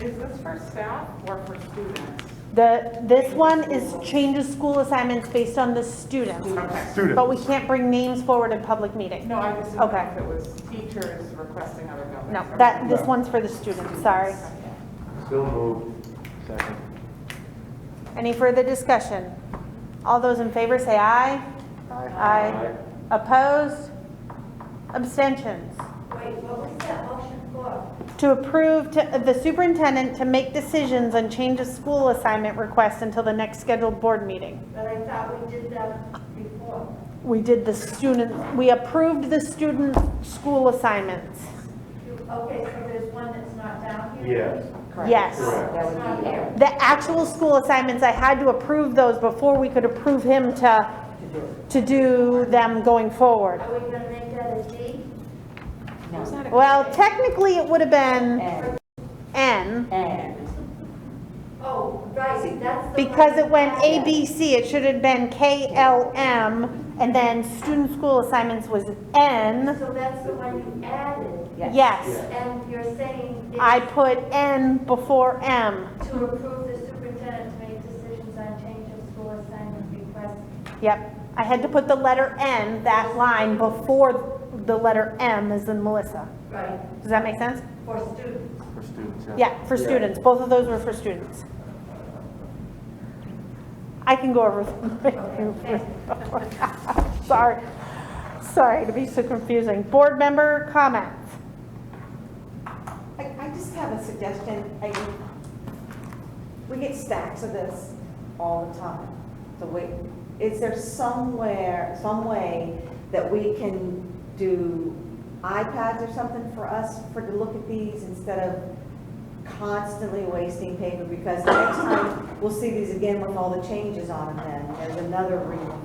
Is this for staff or for students? This one is change of school assignments based on the students. Okay. But we can't bring names forward in public meeting. No, I just didn't know Okay. if it was teachers requesting other buildings. No, this one's for the students, sorry. So moved. Second. Any further discussion? All those in favor say aye. Aye. Opposed? Abstentions? Wait, what was that motion for? To approve the superintendent to make decisions on change of school assignment requests until the next scheduled board meeting. But I thought we did that before. We did we approved the student school assignments. Okay, so there's one that's not down here? Yes. Yes. That would be here. The actual school assignments, I had to approve those before we could approve him to do them going forward. Are we gonna make that a D? Well, technically it would have been N. Oh, right, that's the. Because one it went you A, added. B, C, it should have been KLM, and then student school assignments was N. So that's the one you added. Yes, And you're saying it's I put N before M. to approve the superintendent to make decisions on change of school assignment requests. Yep, I had to put the letter N, that line, before the letter M as in Melissa. Right, Does that make sense? for students. For students, Yeah, for students, both of those were for students. I can go over. Sorry to be so confusing. Board member comments. I just have a suggestion. We get stacks of this all the time. Is there some way that we can do iPads or something for us to look at these instead of constantly wasting paper? Because the next time we'll see these again with all the changes on them, then there's another relook.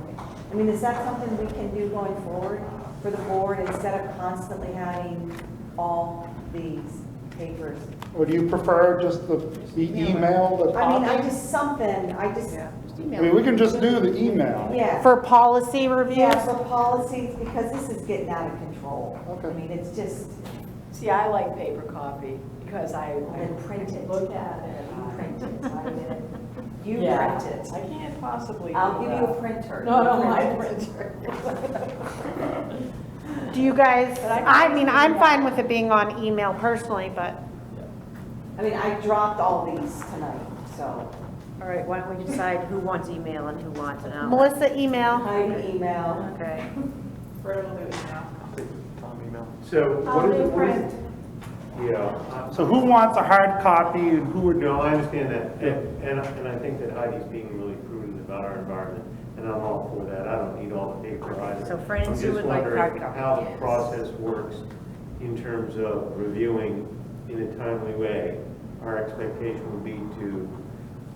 I mean, is that something we can do going forward for the board instead of constantly having all these papers? Or do you prefer just the email, the I mean, copy? I mean, we can just do the email. Yeah. For policy reviews? Yeah, for policies, because this is getting out of control. Okay. I mean, it's just, See, I like paper copy because I print it. look at it. You print it. You Yeah. print it. I can't possibly do I'll give you a that. printer. No, no, You my print it. printer. Do you guys, But I I mean, I'm fine with it being on email personally, but I mean, I dropped all these tonight, so. All right, why don't we decide who wants email and who wants an hour? Melissa, email. Heidi email. Okay. Britta will do it now. Tom email. So I'll what is do it? print. Yeah. So who wants a hard copy and who would? No, I understand that, and I think that Heidi's being really prudent about our environment, and I'm all for that. I don't need all the paper either. So friends who would like hard I'm just copy, wondering how yes. the process works in terms of reviewing in a timely way. Our expectation would be to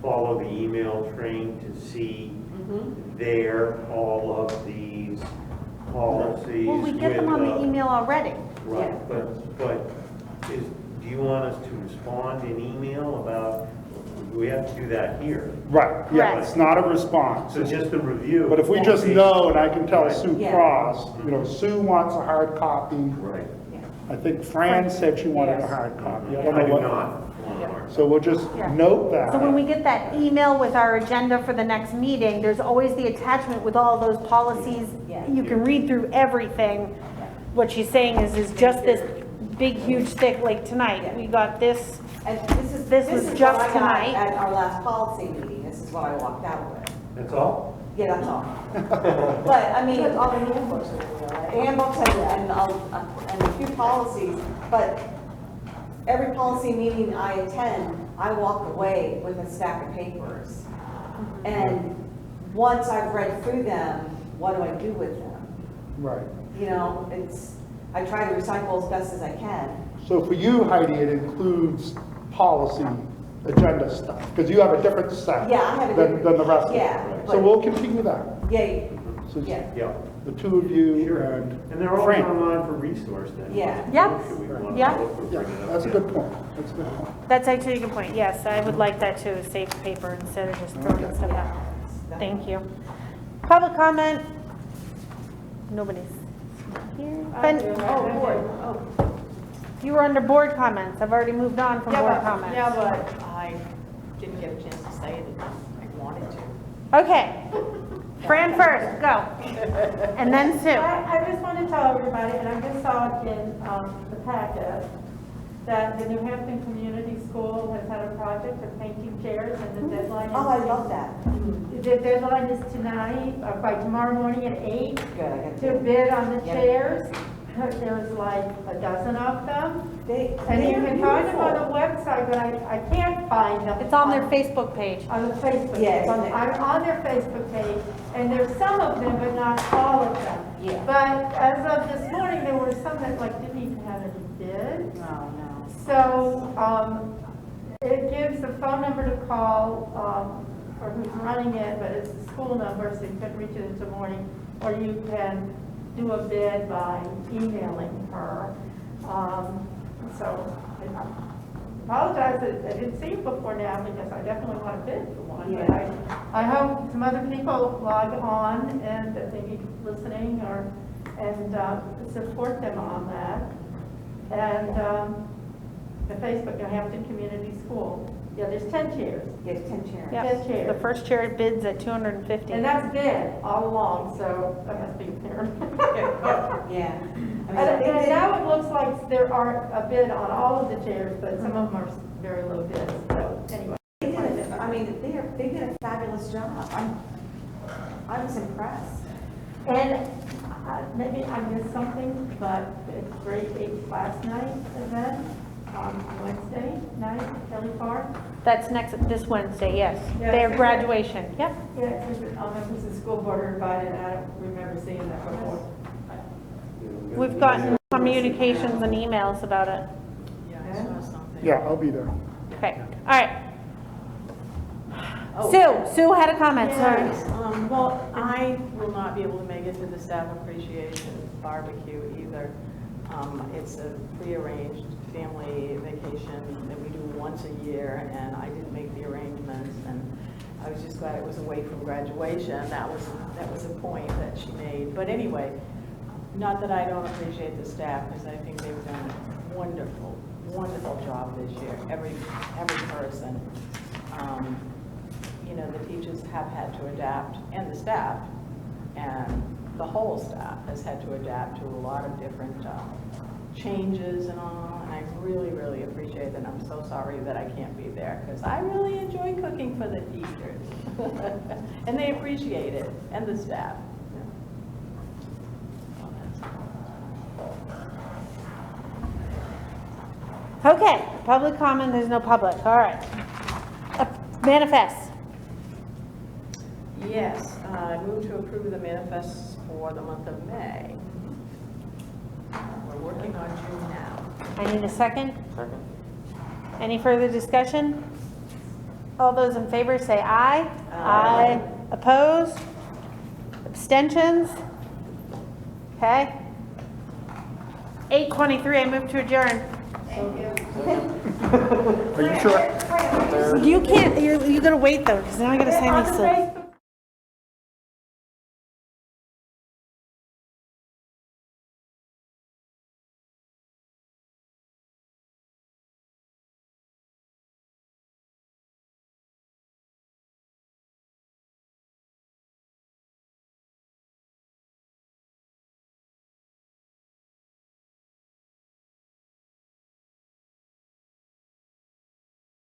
follow the email train to see there all of these policies. Well, we get them with, on the email already. Right, but do you want us to respond in email about we have to do that here. Right, yeah, it's not a response. So just the review. But if we just know, and I can tell Right. Sue Yeah. Cross, you know, Sue wants a hard copy. Right. I think Fran said she wanted a hard copy. I don't I know do what. not. So we'll just Yeah. note that. So when we get that email with our agenda for the next meeting, there's always the attachment with all those policies. Yeah. You can read through everything. What she's saying is just this big, huge thick, like tonight, we got this. And This was is just what I got tonight. At our last policy meeting, this is what I walked out with. That's all? Yeah, that's all. But, I mean, All the handbooks are in there, right? handbooks and a few policies, but every policy meeting I attend, I walk away with a stack of papers. And once I've read through them, what do I do with them? Right. You know, I try to recycle as best as I can. So for you, Heidi, it includes policy, agenda stuff, because you have a different set Yeah, I have a than different- the rest of yeah, them. but- So we'll continue that. Yeah, So it's yeah. Yeah. the two of you Sure. and And they're all Fran. online for resource then? Yeah. Yep. Should we want to Yep. look or Yeah, bring it up? that's a good point. That's a good point. That's actually a good point. Yes, I would like that too, save paper instead of just throwing stuff out. Thank you. Public comment? Nobody's here. Oh, board. Oh. You were under board comments. I've already moved on from board comments. Yeah, but I didn't get a chance to say anything. I wanted to. Okay. Fran first, go. And then Sue. I just want to tell everybody, and I just saw it in the packet, that the New Hampton Community School has had a project of painting chairs, and the deadline is... Oh, I love that. The deadline is tonight, or by tomorrow morning at 8, Good, I got to to. bid on the Yeah. chairs. There's like a dozen of them. And you They're can find them on beautiful. the website, but I can't find them. It's on their Facebook page. On the Facebook. Yeah, it's page. on there. I'm on their Facebook page, and there's some of them, but not all of them. Yeah. But as of this morning, there were some that like didn't even have any bids. No, no. So, it gives the phone number to call, for who's running it, but it's the school number, so you can reach it in the morning, or you can do a bid by emailing her. So, I apologize that I didn't see it before now, because I definitely want to bid for one. But I hope some other people log on and that they be listening and support them on that. And, the Facebook, New Hampton Community School. Yeah, there's 10 chairs. Yes, 10 chairs. Yep. 10 chairs. The first chair bids at $250. And that's bid all along, so that must be fair. Yeah. And now it looks like there are a bid on all of the chairs, but some of them are very low bids, so anyway. They did a fabulous job. I was impressed. And maybe I missed something, but it's grade 8 class night event on Wednesday night, Kelly Park. That's this Wednesday, yes. Yeah. Their graduation, yep. Yeah, because the school board are invited, and I don't remember seeing that before. We've gotten communications and emails about it. Yeah, I saw something. Yeah, I'll be there. Okay, all right. Sue had a comment, sorry. Yes, well, I will not be able to make it to the staff appreciation barbecue either. It's a prearranged family vacation that we do once a year, and I didn't make the arrangements, and I was just glad it was away from graduation. That was a point that she made. But anyway, not that I don't appreciate the staff, because I think they've done a wonderful, wonderful job this year, every person. You know, the teachers have had to adapt, and the staff, and the whole staff has had to adapt to a lot of different changes and all, and I really, really appreciate it, and I'm so sorry that I can't be there, because I really enjoy cooking for the teachers. And they appreciate it, and the staff. Okay, public comment, there's no public, all right. Manifest. Yes, I move to approve the manifests for the month of May. We're working on June now. I need a second. Second. Any further discussion? All those in favor say aye. Aye. Opposed? Abstentions? Okay. 8:23, I move to adjourn. Thank you. Are you sure? You can't, you gotta wait though, because now I gotta sign these slips.